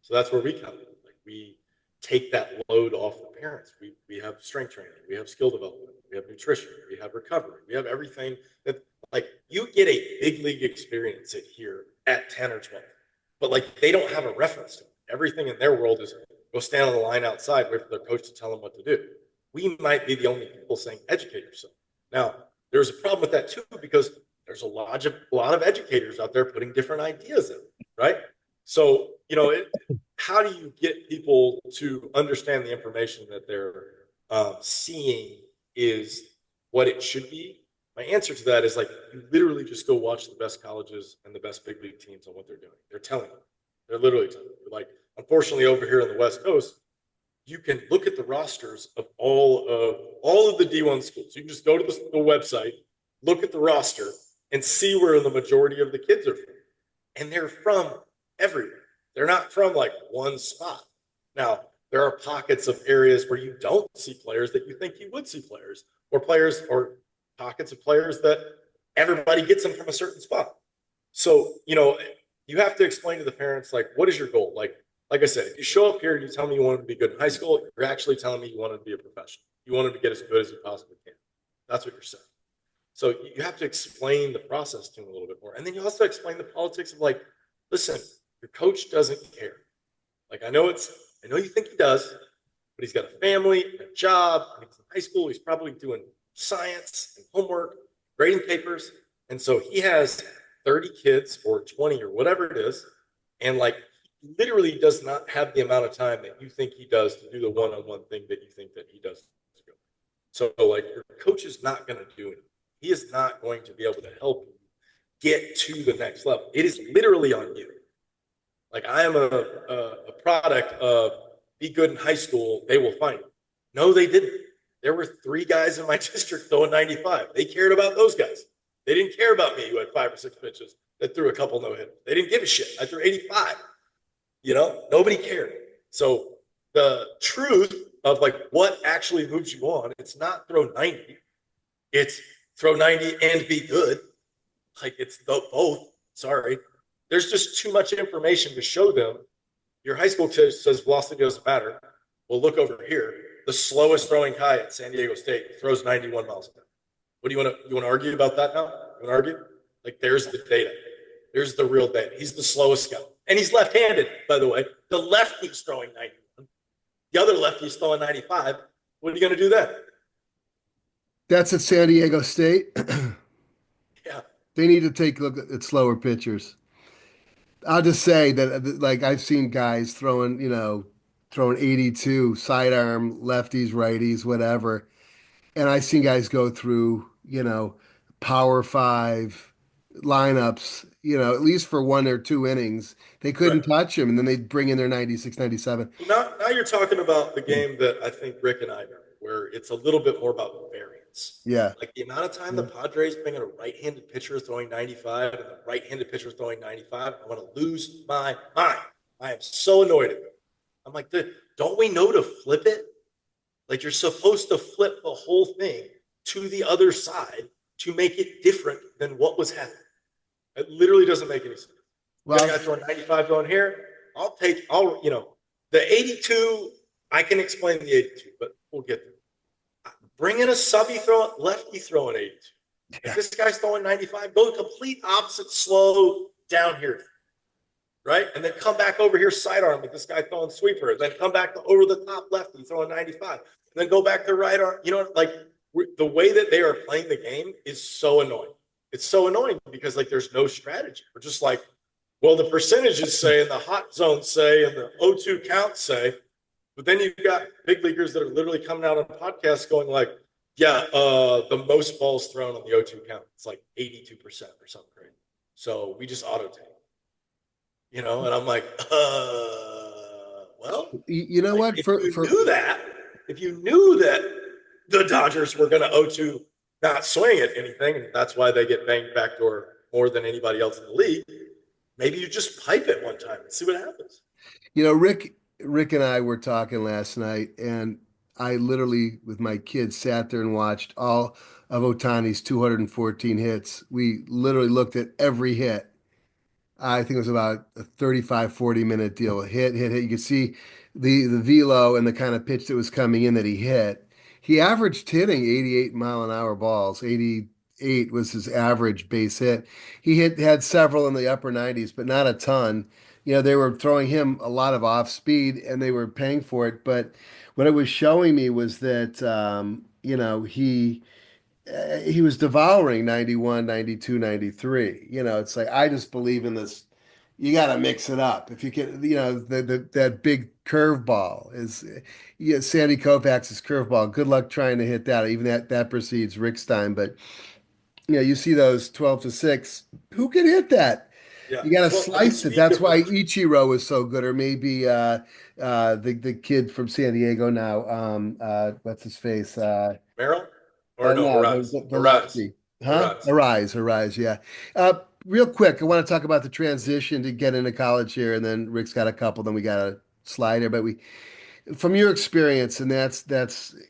So that's where we come in. Like we take that load off the parents. We have strength training, we have skill development, we have nutrition, we have recovery, we have everything that like you get a big league experience at here at 10 or 12, but like they don't have a reference to it. Everything in their world is go stand on the line outside, wait for their coach to tell them what to do. We might be the only people saying educate yourself. Now, there's a problem with that too, because there's a lot of educators out there putting different ideas in, right? So, how do you get people to understand the information that they're seeing is what it should be? My answer to that is like, you literally just go watch the best colleges and the best big league teams on what they're doing. They're telling you. They're literally telling you. Like, unfortunately, over here on the West Coast, you can look at the rosters of all of the D1 schools. You can just go to the website, look at the roster, and see where the majority of the kids are from. And they're from everywhere. They're not from like one spot. Now, there are pockets of areas where you don't see players that you think you would see players, or pockets of players that everybody gets them from a certain spot. So, you have to explain to the parents, like, what is your goal? Like I said, if you show up here and you tell me you wanted to be good in high school, you're actually telling me you wanted to be a professional. You wanted to get as good as you possibly can. That's what you're saying. So you have to explain the process to them a little bit more. And then you also explain the politics of like, listen, your coach doesn't care. Like, I know you think he does, but he's got a family, a job, and he's in high school. He's probably doing science and homework, grading papers. And so he has 30 kids or 20 or whatever it is. And like, he literally does not have the amount of time that you think he does to do the one-on-one thing that you think that he does. So like, your coach is not going to do it. He is not going to be able to help you get to the next level. It is literally on you. Like, I am a product of be good in high school, they will find you. No, they didn't. There were 3 guys in my district throwing 95. They cared about those guys. They didn't care about me who had 5 or 6 pitches that threw a couple no-hitters. They didn't give a shit. I threw 85. Nobody cared. So the truth of like what actually moves you on, it's not throw 90. It's throw 90 and be good. Like, it's both. Sorry. There's just too much information to show them. Your high school says velocity doesn't matter. Well, look over here. The slowest throwing guy at San Diego State throws 91 miles an hour. What do you want to argue about that now? You want to argue? Like, there's the data. There's the real data. He's the slowest guy. And he's left-handed, by the way. The lefty's throwing 91. The other lefty's throwing 95. What are you going to do then? That's at San Diego State. Yeah, They need to take a look at slower pitchers. I'll just say that, like, I've seen guys throwing, throwing 82 sidearm, lefties, righties, whatever. And I've seen guys go through, power five lineups, at least for 1 or 2 innings. They couldn't right. touch him. And then they'd bring in their 96, 97. Well, now you're talking about the game that I think Rick and I know, where it's a little bit more about variance. Yeah. Like the amount of time the Padres bring in a right-handed pitcher throwing 95 and the right-handed pitcher throwing 95, I want to lose my mind. I am so annoyed at them. I'm like, don't we know to flip it? Like you're supposed to flip the whole thing to the other side to make it different than what was happening. It literally doesn't make any sense. You got a Well, guy throwing 95 going here. The 82, I can explain the 82, but we'll get there. Bring in a subby throwing, lefty throwing 82. If yeah. this guy's throwing 95, go the complete opposite slow down here, right? And then come back over here sidearm with this guy throwing sweeper. Then come back to over the top lefty throwing 95. And then go back to right arm. Like the way that they are playing the game is so annoying. It's so annoying because like there's no strategy. We're just like, well, the percentages say, and the hot zones say, and the O2 counts say, but then you've got big leaguers that are literally coming out on podcasts going like, yeah, the most balls thrown on the O2 count, it's like 82% or something crazy. So we just auto take, and I'm like, well, You know like what? if you knew that the Dodgers were going to O2 not swing at anything, and that's why they get banged backdoor more than anybody else in the league, maybe you just pipe it one time and see what happens. Rick and I were talking last night, and I literally, with my kids, sat there and watched all of Otani's 214 hits. We literally looked at every hit. I think it was about a 35, 40 minute deal. Hit, hit, hit. You could see the velo and the kind of pitch that was coming in that he hit. He averaged hitting 88-mile-an-hour balls. 88 was his average base hit. Had several in the upper 90s, but not a ton. They were throwing him a lot of off speed and they were paying for it. But what it was showing me was that, he was devouring 91, 92, 93. It's like I just believe in this. You got to mix it up. If you can, that big curveball is, yeah, Sandy Koufax's curveball. Good luck trying to hit that. Even that precedes Rick's time. But you see those 12 to 6. Who can hit that? Yeah. You got to Well, I mean, slice it. speaking That's of why which, Ichiro was so good, or maybe the kid from San Diego now. What's his face? Merrill or no, No, Arise. the Arise. lefty. Huh? Arise. Arise, yeah. Real quick, I want to talk about the transition to get into college here, and then Rick's got a couple, then we got a slide here. But from your experience, and that's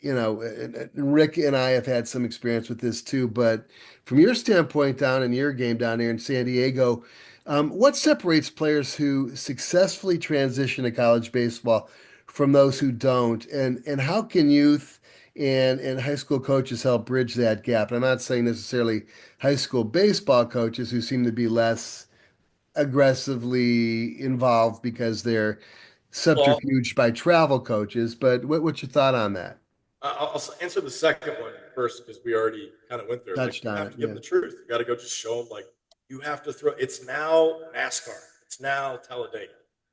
and Rick and I have had some experience with this too, but from your standpoint down in your game down here in San Diego, what separates players who successfully transition to college baseball from those who don't, and how can youth and high school coaches help bridge that gap? And I'm not saying necessarily high school baseball coaches who seem to be less aggressively involved because they're Well, subterfuged by travel coaches. But what's your thought on that? I'll answer the second one first because we already kind of went there. Like Touched you on have it, to give them yeah. the truth. You got to go just show them like you have to throw. It's now NASCAR. It's now Talladega.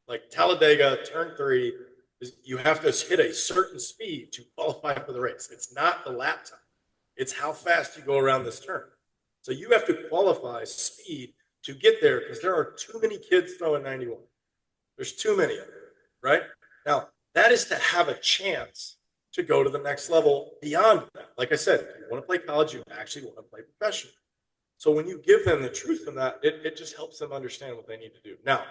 Like Talladega, turn three, you have to hit a certain speed to qualify for the race. It's not the lap time. It's how fast you go around this turn. So you have to qualify speed to get there because there are too many kids throwing 91. There's too many of them, right? Now, that is to have a chance to go to the next level beyond that. Like I said, if you want to play college, you actually want to play professional. So when you give them the truth in that, it just helps them understand what they need to do. Now,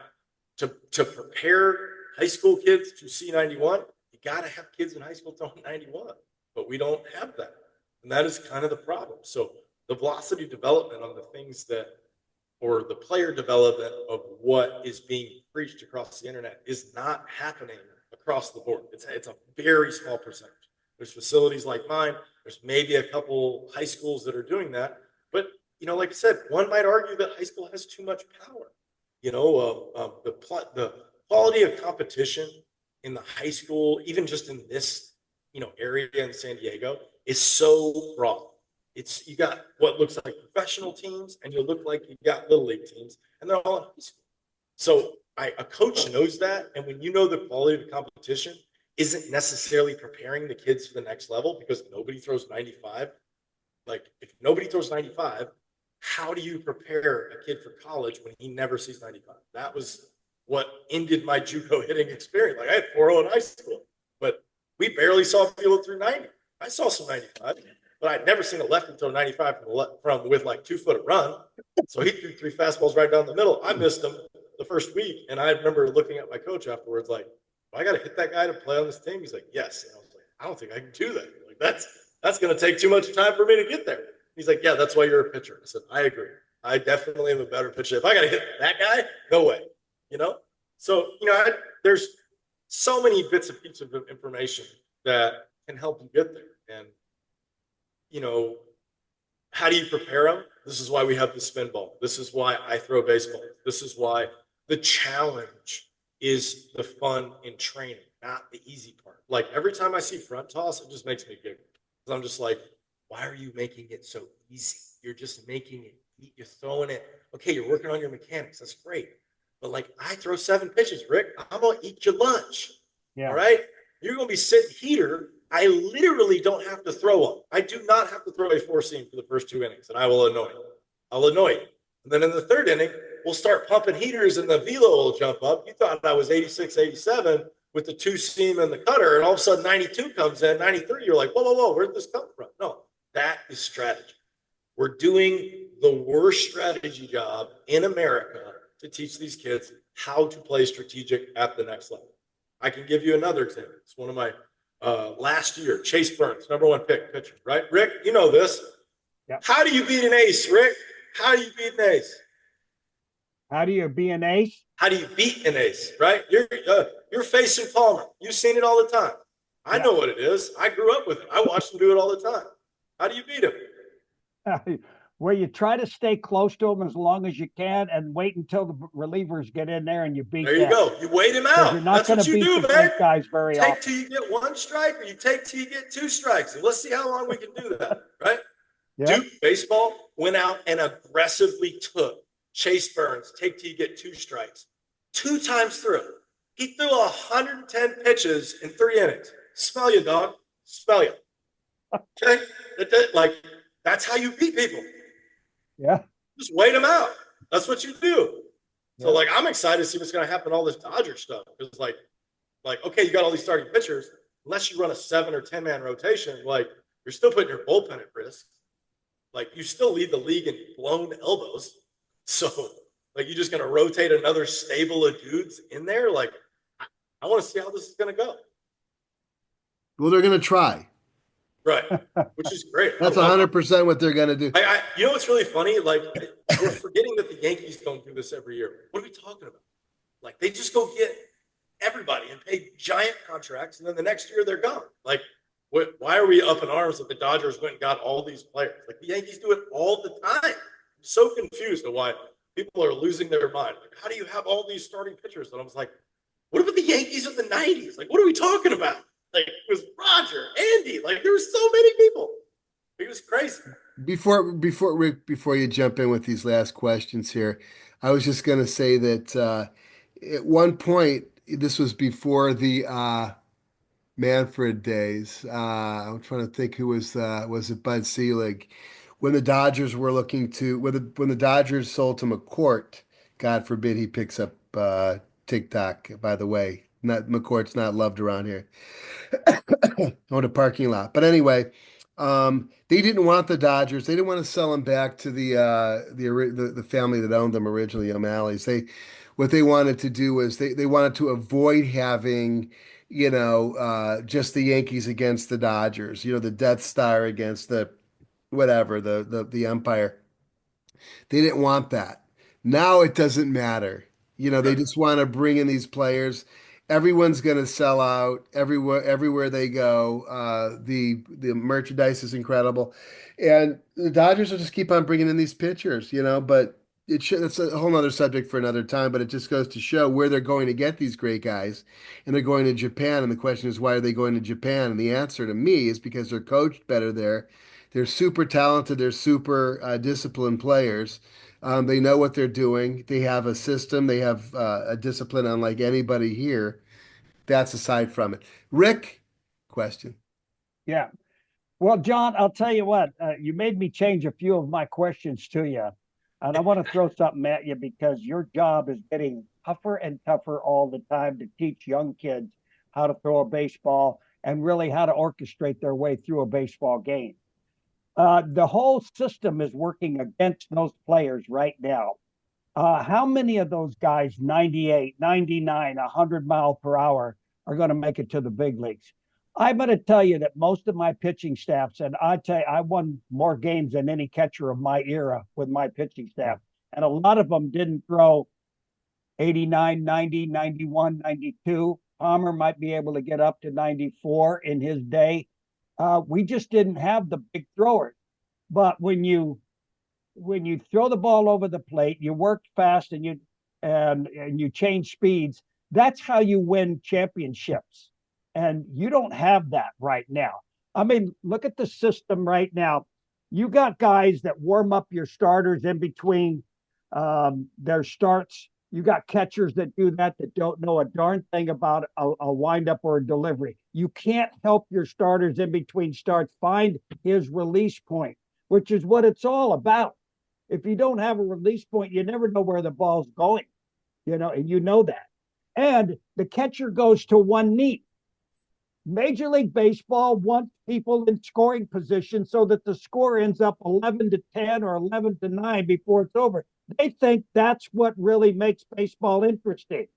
to prepare high school kids to see 91, you got to have kids in high school throwing 91, but we don't have that. And that is kind of the problem. So the velocity development on the things that, or the player development of what is being preached across the internet is not happening across the board. It's a very small percentage. There's facilities like mine. There's maybe a couple high schools that are doing that. But, like I said, one might argue that high school has too much power. The quality of competition in the high school, even just in this, area in San Diego, is so broad. It's you got what looks like professional teams, and you look like you got little league teams, and they're all in high school. So a coach knows that, and when you know the quality of the competition isn't necessarily preparing the kids for the next level because nobody throws 95. Like if nobody throws 95, how do you prepare a kid for college when he never sees 95? That was what ended my JUCO hitting experience. Like I had 4.0 in high school, but we barely saw a field through 90. I saw some 95, but I'd never seen a lefty throw 95 from with like 2 foot of run. So he threw 3 fastballs right down the middle. I missed him the first week, and I remember looking at my coach afterwards, like, I got to hit that guy to play on this team. He's like, yes. And I was like, I don't think I can do that. Like that's going to take too much time for me to get there. He's like, yeah, that's why you're a pitcher. I said, I agree. I definitely am a better pitcher. If I got to hit that guy, no way. You know. So there's so many bits and pieces of information that can help you get there. And how do you prepare them? This is why we have the spin ball. This is why I throw baseball. This is why the challenge is the fun in training, not the easy part. Like every time I see front toss, it just makes me giggle. Because I'm just like, why are you making it so easy? You're just making it, you're throwing it. Okay, you're working on your mechanics. That's great. But like, I throw 7 pitches, Rick. I'm going to eat your lunch. Yeah. All right? You're going to be sitting heater. I literally don't have to throw one. I do not have to throw a 4-seam for the first 2 innings, and I will annoy you. I'll annoy you. And then in the 3rd inning, we'll start pumping heaters, and the velo will jump up. You thought I was 86, 87 with the 2-seam and the cutter, and all of a sudden 92 comes in, 93. You're like, whoa, whoa, whoa, where'd this come from? No, that is strategy. We're doing the worst strategy job in America to teach these kids how to play strategic at the next level. I can give you another example. It's one of my last year, Chase Burns, #1 pick pitcher, right? Rick, you know this. Yep. How do you beat an ace, Rick? How do you beat an ace? How do you be an ace? How do you beat an ace, right? You're facing Palmer. You've seen it all the time. I know what it is. I grew up with it. I watched him do it all the time. How do you beat him? Where you try to stay close to them as long as you can and wait until the relievers get in there and you beat them. There you go. You wait him out. You're not going to beat the great guys very often. Take till you get 1 strike, or you take till you get 2 strikes. And let's see how long we can do that, right? Yep. Duke baseball went out and aggressively took Chase Burns, take till you get 2 strikes. 2 times through. He threw 110 pitches in 3 innings. Smell you, dog. Smell you. Okay? That's how you beat people. Yeah. Just wait them out. That's what you do. So, I'm excited to see what's going to happen, all this Dodger stuff. Because, okay, you got all these starting pitchers. Unless you run a 7 or 10-man rotation, you're still putting your bullpen at risk. You still lead the league in blown elbows. So, you're just going to rotate another stable of dudes in there? I want to see how this is going to go. Well, they're going to try. Right, which is great. That's 100% what they're going to do. You know what's really funny? We're forgetting that the Yankees don't do this every year. What are we talking about? They just go get everybody and pay giant contracts, and then the next year they're gone. Why are we up in arms that the Dodgers went and got all these players? The Yankees do it all the time. I'm so confused at why people are losing their mind. How do you have all these starting pitchers? And I was like, what about the Yankees of the 90s? What are we talking about? It was Roger, Andy. There were so many people. It was crazy. Before you jump in with these last questions here, I was just going to say that at one point, this was before the Manfred days. I'm trying to think who was it Bud Selig, when the Dodgers were looking to when the Dodgers sold to McCourt. God forbid he picks up TikTok. By the way, not McCourt's not loved around here. On a parking lot. But anyway, they didn't want the Dodgers. They didn't want to sell them back to the family that owned them originally, O'Malley's. What they wanted to do was they wanted to avoid having, just the Yankees against the Dodgers, the Death Star against the whatever, the Empire. They didn't want that. Now it doesn't matter. They just want to bring in these players. Everyone's going to sell out everywhere they go. The merchandise is incredible, and the Dodgers will just keep on bringing in these pitchers. But that's a whole nother subject for another time, but it just goes to show where they're going to get these great guys. And they're going to Japan. And the question is, why are they going to Japan? And the answer to me is because they're coached better there. They're super talented. They're super disciplined players. They know what they're doing. They have a system. They have a discipline unlike anybody here. That's aside from it. Rick, question. Yeah. Well, John, I'll tell you what, you made me change a few of my questions to you. And I want to throw something at you because your job is getting tougher and tougher all the time to teach young kids how to throw a baseball and really how to orchestrate their way through a baseball game. The whole system is working against those players right now. How many of those guys, 98, 99, 100 mile per hour, are going to make it to the big leagues? I'm going to tell you that most of my pitching staffs, and I tell you, I won more games than any catcher of my era with my pitching staff. And a lot of them didn't throw 89, 90, 91, 92. Palmer might be able to get up to 94 in his day. We just didn't have the big throwers. But when you throw the ball over the plate, you work fast and you change speeds. That's how you win championships. And you don't have that right now. I mean, look at the system right now. You got guys that warm up your starters in between their starts. You got catchers that do that don't know a darn thing about a windup or a delivery. You can't help your starters in between starts find his release point, which is what it's all about. If you don't have a release point, you never know where the ball's going, and you know that. And the catcher goes to one knee. Major League Baseball wants people in scoring position so that the score ends up 11-10 or 11-9 before it's over. They think that's what really makes baseball interesting.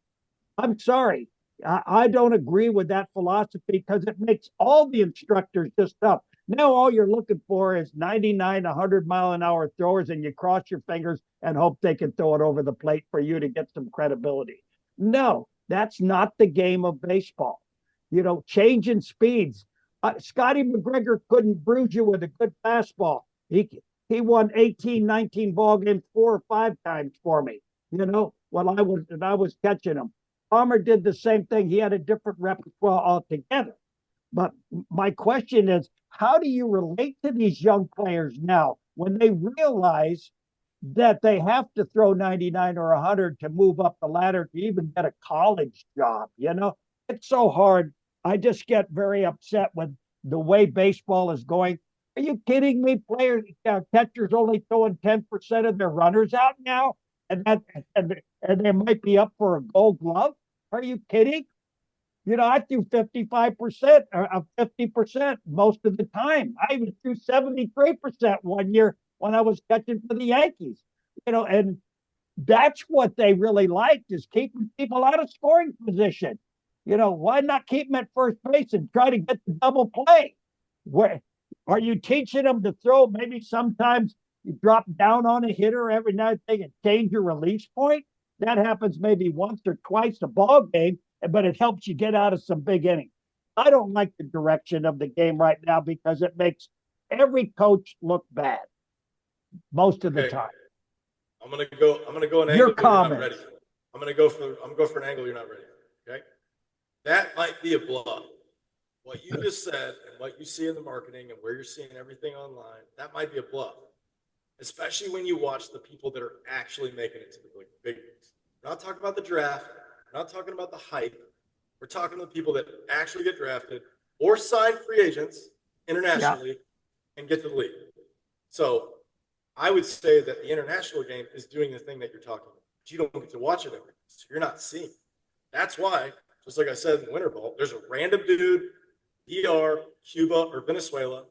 I'm sorry. I don't agree with that philosophy because it makes all the instructors just tough. Now all you're looking for is 99, 100-mile-an-hour throwers, and you cross your fingers and hope they can throw it over the plate for you to get some credibility. No, that's not the game of baseball. Changing speeds. Scotty McGregor couldn't bruise you with a good fastball. He won 18, 19 ball games 4 or 5 times for me, when I was catching him. Palmer did the same thing. He had a different repertoire altogether. But my question is, how do you relate to these young players now when they realize that they have to throw 99 or 100 to move up the ladder to even get a college job? It's so hard. I just get very upset with the way baseball is going. Are you kidding me? Catchers only throwing 10% of their runners out now, and they might be up for a Gold Glove. Are you kidding? I threw 55% or 50% most of the time. I even threw 73% one year when I was catching for the Yankees. And that's what they really liked, is keeping people out of scoring position. Why not keep them at first base and try to get the double play? Where are you teaching them to throw? Maybe sometimes you drop down on a hitter every now and then and change your release point. That happens maybe once or twice a ball game, but it helps you get out of some big innings. I don't like the direction of the game right now because it makes every coach look bad most of the time. I'm gonna go an Your angle you're not comments. ready for. I'm gonna go for an angle you're not ready for. Okay. That might be a bluff. What you just said and what you see in the marketing and where you're seeing everything online, that might be a bluff. Especially when you watch the people that are actually making it to the big leagues. We're not talking about the draft. We're not talking about the hype. We're talking to the people that actually get drafted or sign free agents internationally and get to the league. So I would say that the international game is doing the thing that you're talking about. But you don't get to watch it every day, so you're not seeing it. That's why, just like I said in the Winter Ball, there's a random dude, DR, Cuba, or Venezuela,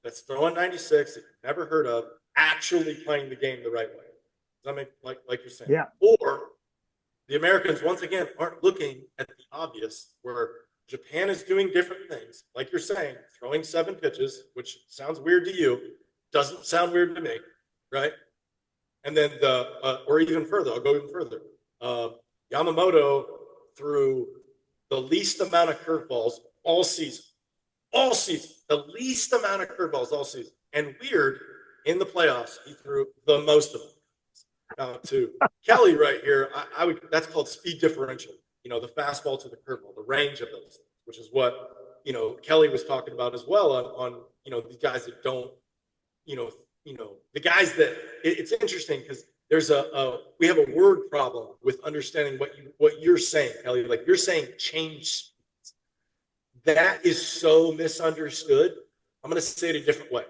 that's throwing 96 that you've never heard of, actually playing the game the right way. Does that make like you're saying? Yeah. Or the Americans, once again, aren't looking at the obvious, where Japan is doing different things. Like you're saying, throwing 7 pitches, which sounds weird to you, doesn't sound weird to me, right? And then or even further, I'll go even further. Yamamoto threw the least amount of curveballs all season. All season. The least amount of curveballs all season. And weird, in the playoffs, he threw the most of them. Now to Kelly right here, I would that's called speed differential. You know, the fastball to the curveball, the range of those, which is what Kelly was talking about as well on these guys that don't the guys that it's interesting because there's we have a word problem with understanding what you're saying, Kelly. Like you're saying change. That is so misunderstood. I'm going to say it a different way.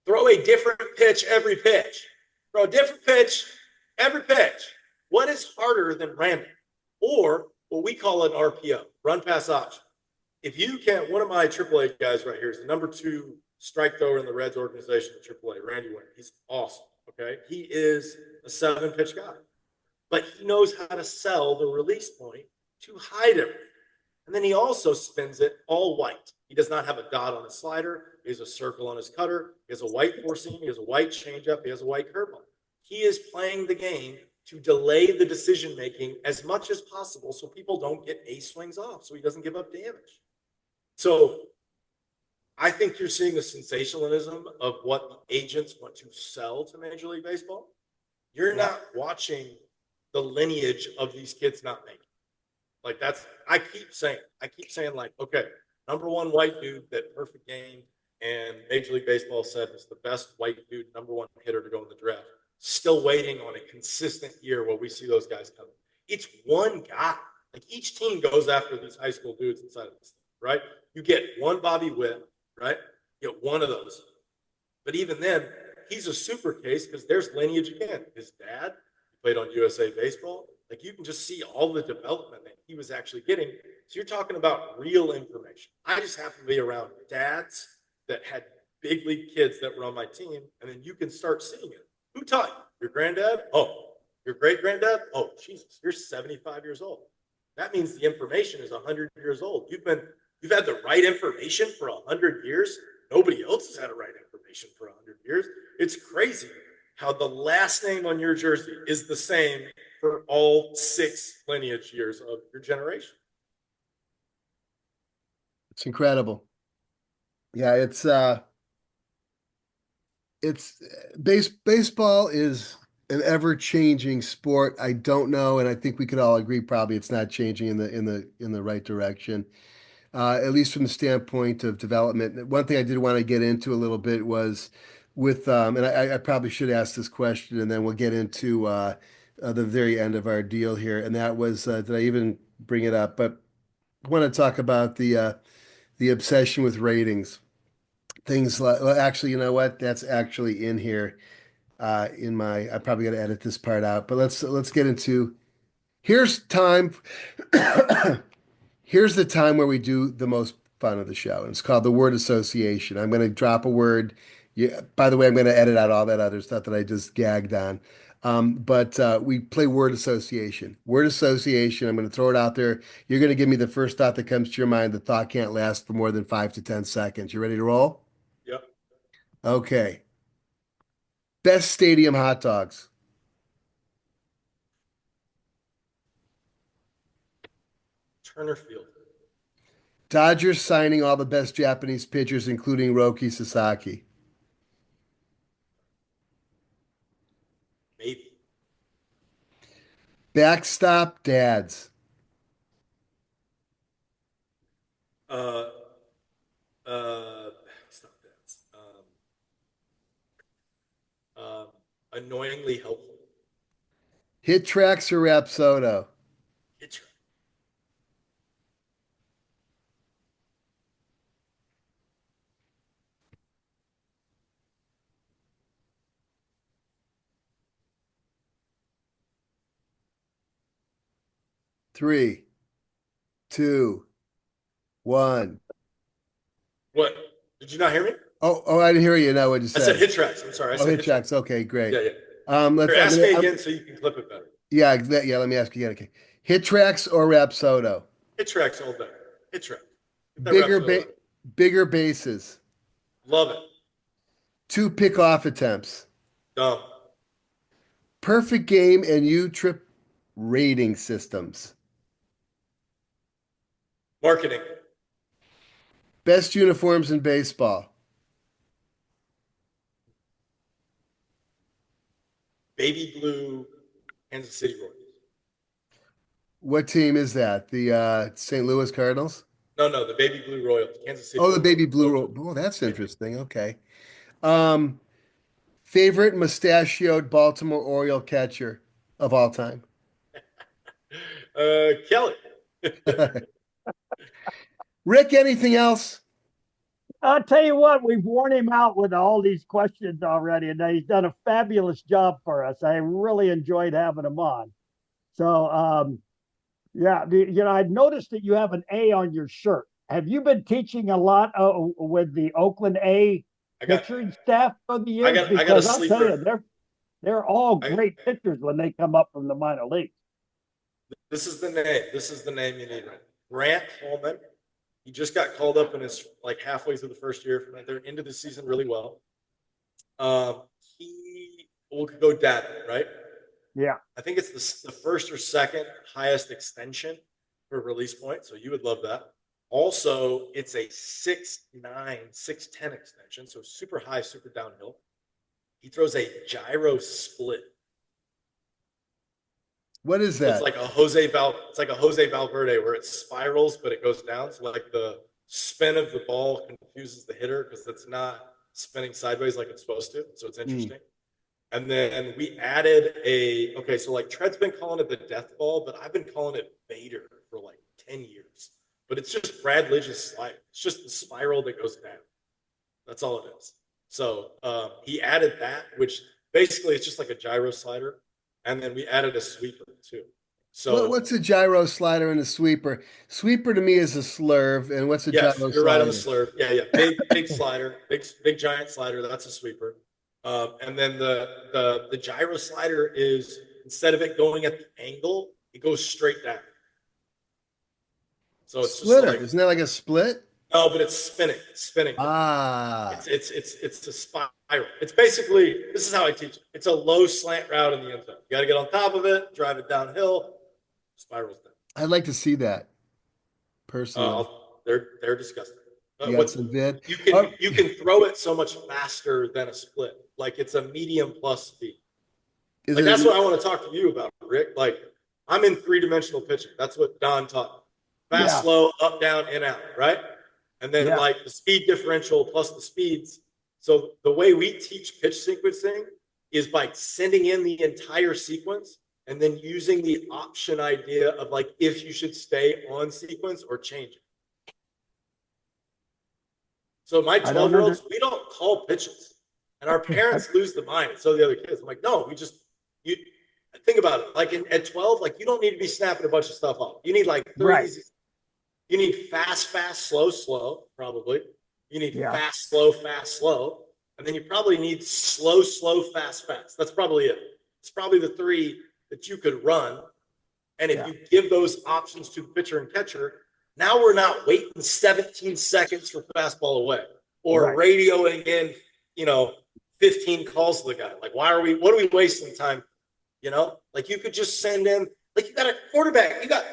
Throw a different pitch every pitch. Throw a different pitch every pitch. What is harder than random? Or what we call an RPO, run pass option. If you can't, one of my AAA guys right here is the #2 strike thrower in the Reds organization at AAA, Randy Wayne. He's awesome. Okay. He is a 7-pitch guy, but he knows how to sell the release point to hide everything. And then he also spins it all white. He does not have a dot on his slider. He has a circle on his cutter. He has a white four seam. He has a white changeup. He has a white curveball. He is playing the game to delay the decision making as much as possible so people don't get ace swings off, so he doesn't give up damage. So I think you're seeing the sensationalism of what the agents want to sell to Major League Baseball. You're not watching the lineage of these kids not making. Like I keep saying like, okay, #1 white dude, that perfect game, and Major League Baseball said was the best white dude, #1 hitter to go in the draft. Still waiting on a consistent year where we see those guys coming. It's one guy. Like each team goes after these high school dudes inside of this thing, right? You get one Bobby Witt, right? You get one of those. But even then, he's a super case because there's lineage again. His dad played on USA Baseball. Like you can just see all the development that he was actually getting. So you're talking about real information. I just happen to be around dads that had big league kids that were on my team, and then you can start seeing it. Who taught you? Your granddad? Oh, your great granddad? Oh, Jesus, you're 75 years old. That means the information is 100 years old. You've had the right information for 100 years. Nobody else has had the right information for 100 years. It's crazy how the last name on your jersey is the same for all 6 lineage years of your generation. It's incredible. Yeah, it's baseball is an ever-changing sport. I don't know, and I think we could all agree probably it's not changing in the right direction. At least from the standpoint of development. One thing I did want to get into a little bit was with, and I probably should ask this question, and then we'll get into the very end of our deal here. And that was, did I even bring it up? But I want to talk about the obsession with ratings. Things like, well, actually, you know what? That's actually in here. In my, I probably got to edit this part out. But let's get into. Here's time. Here's the time where we do the most fun of the show, and it's called the word association. I'm going to drop a word. Yeah, by the way, I'm going to edit out all that other stuff that I just gagged on. But we play word association. Word association. I'm going to throw it out there. You're going to give me the first thought that comes to your mind. The thought can't last for more than 5 to 10 seconds. You ready to roll? Yep. Okay. Best stadium hot dogs. Turner Field. Dodgers signing all the best Japanese pitchers, including Roki Sasaki. Maybe. Backstop dads. Uh, stop that. Annoyingly helpful. Hit tracks or Rapsodo. It's 3, 2, 1. what? Did you not hear me? Oh, I didn't hear you. No, what you I said said. hit tracks. I'm sorry. I Oh, said hit hit tracks. tracks. Okay, great. Yeah, yeah. Let's. Here, ask me again so you can clip it better. Yeah, yeah. Let me ask you again. Okay, hit tracks or Rapsodo. Hit tracks all day. Hit tracks. Get that Bigger reps ba out. bigger bases. Love it. 2 pickoff attempts. Dumb. Perfect game and U trip rating systems. Marketing. Best uniforms in baseball. Baby blue Kansas City Royals. What team is that? The St. Louis Cardinals? No, the Baby Blue Royals, Kansas City Oh, the Royals. baby blue. Oh, that's interesting. Okay. Um, Favorite mustachioed Baltimore Oriole catcher of all time? Kelly. Rick, anything else? I'll tell you what, we've worn him out with all these questions already, and he's done a fabulous job for us. I really enjoyed having him on. So, yeah, I'd noticed that you have an A on your shirt. Have you been teaching a lot with the Oakland A I got pitching staff for the I years? got I got a Because I'll tell you, sleeper. they're all I, great pitchers when they come up from the minor leagues. this is the name. This is the name you need. Right? Grant Hallman. He just got called up in his like halfway through the first year. They're into the season really well. Um, he will go data, right? Yeah, I think it's the first or second highest extension for release point. So you would love that. Also, it's a 6'9", 6'10" extension. So super high, super downhill. He throws a gyro split. What is So it's that? like it's like a Jose Valverde where it spirals, but it goes down. So like the spin of the ball confuses the hitter because it's not spinning sideways like it's supposed to. So it's Hmm. interesting. And then we added so like Tread's been calling it the death ball, but I've been calling it Vader for like 10 years. But it's just Brad Lidge's slide. It's just the spiral that goes down. That's all it is. So he added that, which basically it's just like a gyro slider. And then we added a sweeper too. So What's a gyro slider and a sweeper? Sweeper to me is a slurve, and what's a yes, gyro you're right on the slider? slurve. Yeah. Big slider, big giant slider. That's a sweeper. And then the gyro slider is instead of it going at the angle, it goes straight down. So it's just Splitter. like Isn't that like a split? no, but it's spinning. It's spinning down. Ah, It's a spiral. It's basically this is how I teach it. It's a low slant route in the end zone. You got to get on top of it, drive it downhill, spirals down. I'd like to see that personally. They're disgusting. You got What's some vid? you can Oh, you can throw it so much faster than a split. Like it's a medium plus speed. is Like it? that's what I want to talk to you about, Rick. Like I'm in three-dimensional pitching. That's what Don taught me. Fast, yeah, slow, up, down, in, out, right? And then yeah. like the speed differential plus the speeds. So the way we teach pitch sequencing is by sending in the entire sequence and then using the option idea of like if you should stay on sequence or change it. So my I don't 12-year-olds, under. we don't call pitches. And our parents lose the mind. So the other kids. I'm like, no, you think about it. Like at 12, like you don't need to be snapping a bunch of stuff off. You need like three Right. easy. You need fast, fast, slow, slow, probably. You need Yeah. fast, slow. And then you probably need slow, slow, fast, fast. That's probably it. It's probably the three that you could run. And if Yeah. you give those options to the pitcher and catcher, now we're not waiting 17 seconds for fastball away or Right. radioing in, 15 calls to the guy. Like, what are we wasting time? Like you could just send in, like you got a quarterback, you got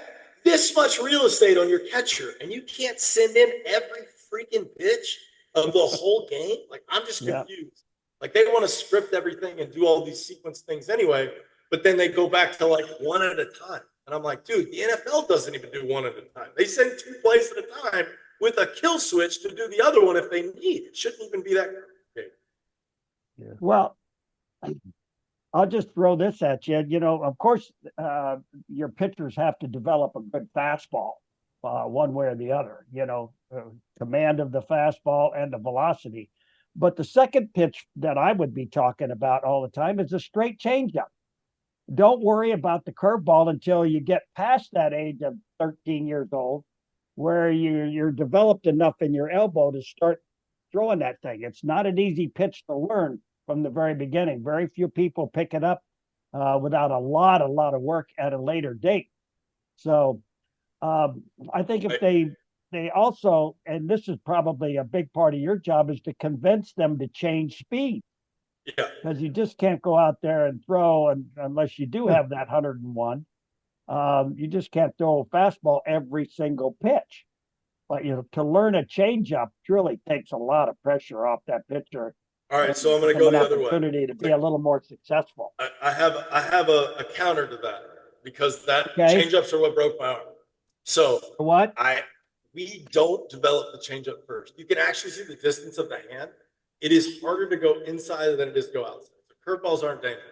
this much real estate on your catcher, and you can't send in every freaking pitch of the whole game. Like, I'm just Yeah. confused. Like, they want to script everything and do all these sequence things anyway, but then they go back to like one at a time. And I'm like, dude, the NFL doesn't even do one at a time. They send two plays at a time with a kill switch to do the other one if they need. It shouldn't even be that complicated. Yeah. Well, I'll just throw this at you. Of course, your pitchers have to develop a good fastball, one way or the other. Command of the fastball and the velocity. But the second pitch that I would be talking about all the time is a straight changeup. Don't worry about the curveball until you get past that age of 13 years old, where you're developed enough in your elbow to start throwing that thing. It's not an easy pitch to learn from the very beginning. Very few people pick it up without a lot of work at a later date. So I think if Right? they also, and this is probably a big part of your job, is to convince them to change speed, Yeah. because you just can't go out there and throw, and unless you do have that 101, you just can't throw a fastball every single pitch. But to learn a changeup really takes a lot of pressure off that pitcher, All right, so I'm going to Them go an the other way. opportunity to be a little more successful. I have a counter to that because that Okay. changeups are what broke my arm. So What? I we don't develop the changeup first. You can actually see the distance of the hand. It is harder to go inside than it is to go outside. The curveballs aren't dangerous.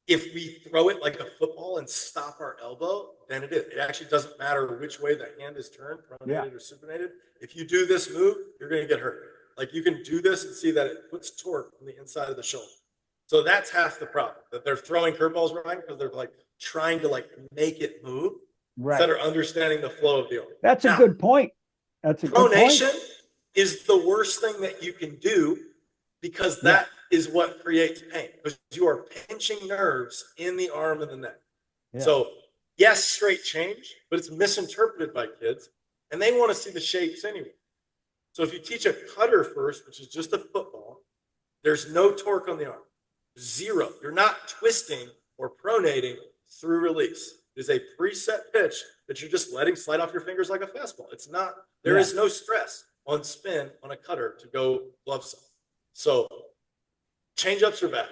If we throw it like a football and stop our elbow, then it is. It actually doesn't matter which way the hand is turned, Yeah. pronated or supinated. If you do this move, you're going to get hurt. Like you can do this and see that it puts torque on the inside of the shoulder. So that's half the problem, that they're throwing curveballs right because they're like trying to like make it move instead Right. of understanding the flow of the arm. That's a Now, good point. That's a good point. pronation is the worst thing that you can do because Yeah. that is what creates pain because you are pinching nerves in the arm and the neck. Yeah. So, yes, straight change, but it's misinterpreted by kids and they want to see the shapes anyway. So, if you teach a cutter first, which is just a football, there's no torque on the arm. Zero. You're not twisting or pronating through release. It is a preset pitch that you're just letting slide off your fingers like a fastball. It's not, there is no stress on spin on a cutter to go glove side. So change-ups are bad.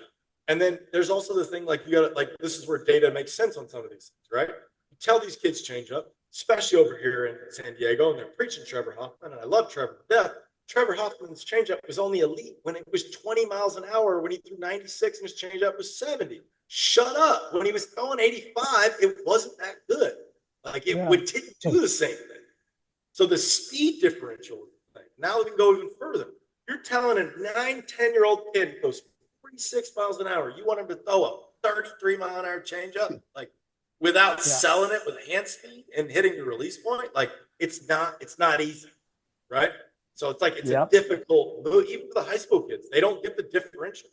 And then there's also the thing like you got to, like, this is where data makes sense on some of these things, right? You tell these kids change up, especially over here in San Diego, and they're preaching Trevor Hoffman, and I love Trevor to death. Trevor Hoffman's changeup was only elite when it was 20 miles an hour. When he threw 96 and his changeup was 70. Shut up. When he was throwing 85, it wasn't that good. Like it didn't do the same thing. So the speed differential thing. Now we can go even further. You're telling a 9, 10-year-old kid who goes 46 miles an hour, you want him to throw a 33-mile-an-hour changeup, like without selling it with hand speed and hitting the release point? Like it's not easy, right? So it's like it's a difficult move. Even for the high school kids, they don't get the differential.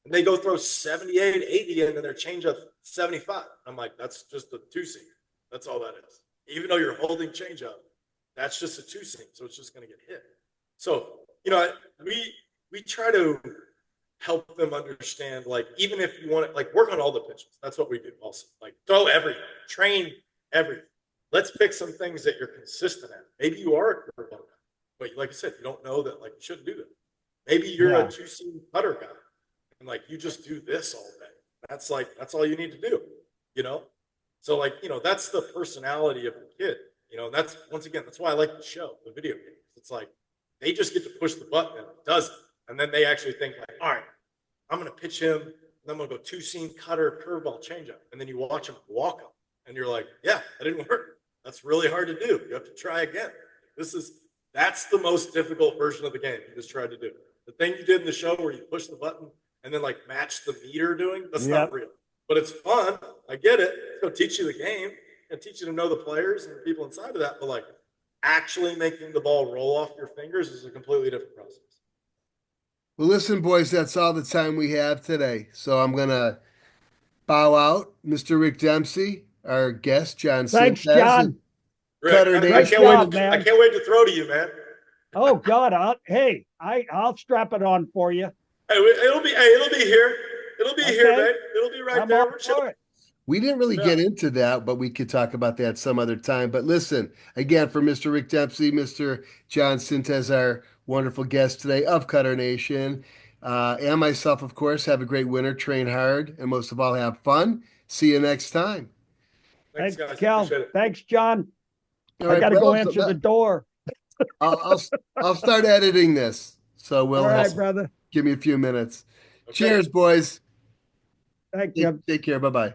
And they go throw 78, 80, and then their changeup 75. I'm like, that's just a two-seam. That's all that is. Even though you're holding changeup, that's just a two-seam, so it's just going to get hit. So, you know, we try to help them understand, like, even if you want to, like, work on all the pitches. That's what we do also. Like, throw everything, train everything. Let's pick some things that you're consistent at. Maybe you are a curveball guy. But like I said, you don't know that, like, you shouldn't do that. Maybe you're a two-seam putter guy, and like you just do this all day. That's all you need to do, you know. So like, you know, that's the personality of the kid, you know. And that's once again, that's why I like the show, the video games. It's like they just get to push the button and it does it, and then they actually think like, all right, I'm gonna pitch him, and I'm gonna go two-seam cutter, curveball, changeup, and then you watch him walk up, and you're like, yeah, that didn't work. That's really hard to do. You have to try again. That's the most difficult version of the game you just tried to do. The thing you did in the show where you push the button and then like match the meter doing, that's not real. But it's fun. I get it. It's going to teach you the game and teach you to know the players and the people inside of that. But like actually making the ball roll off your fingers is a completely different process. Well, listen, boys, that's all the time we have today. So I'm going to bow out. Mr. Rick Dempsey, our guest, Jon Thanks, Sintes, and John. Rick, Nice job, man. I can't wait to throw to you, man. Oh God, I'll strap it on for you. Hey, it'll be here. It'll be here, man. It'll be right there. We're chilling. We didn't really get into that, but we could talk about that some other time. But listen, again, for Mr. Rick Dempsey, Mr. Jon Sintes, our wonderful guest today of Cutternation, and myself, of course, have a great winter, train hard, and most of all, have fun. See you next time. Thanks, guys. Cal. Appreciate it. Thanks, John. All I right, got to bro. go answer the door. I'll start editing this. So All right, brother. give me a few minutes. Okay. Cheers, boys. Thank you. Take care. Bye-bye.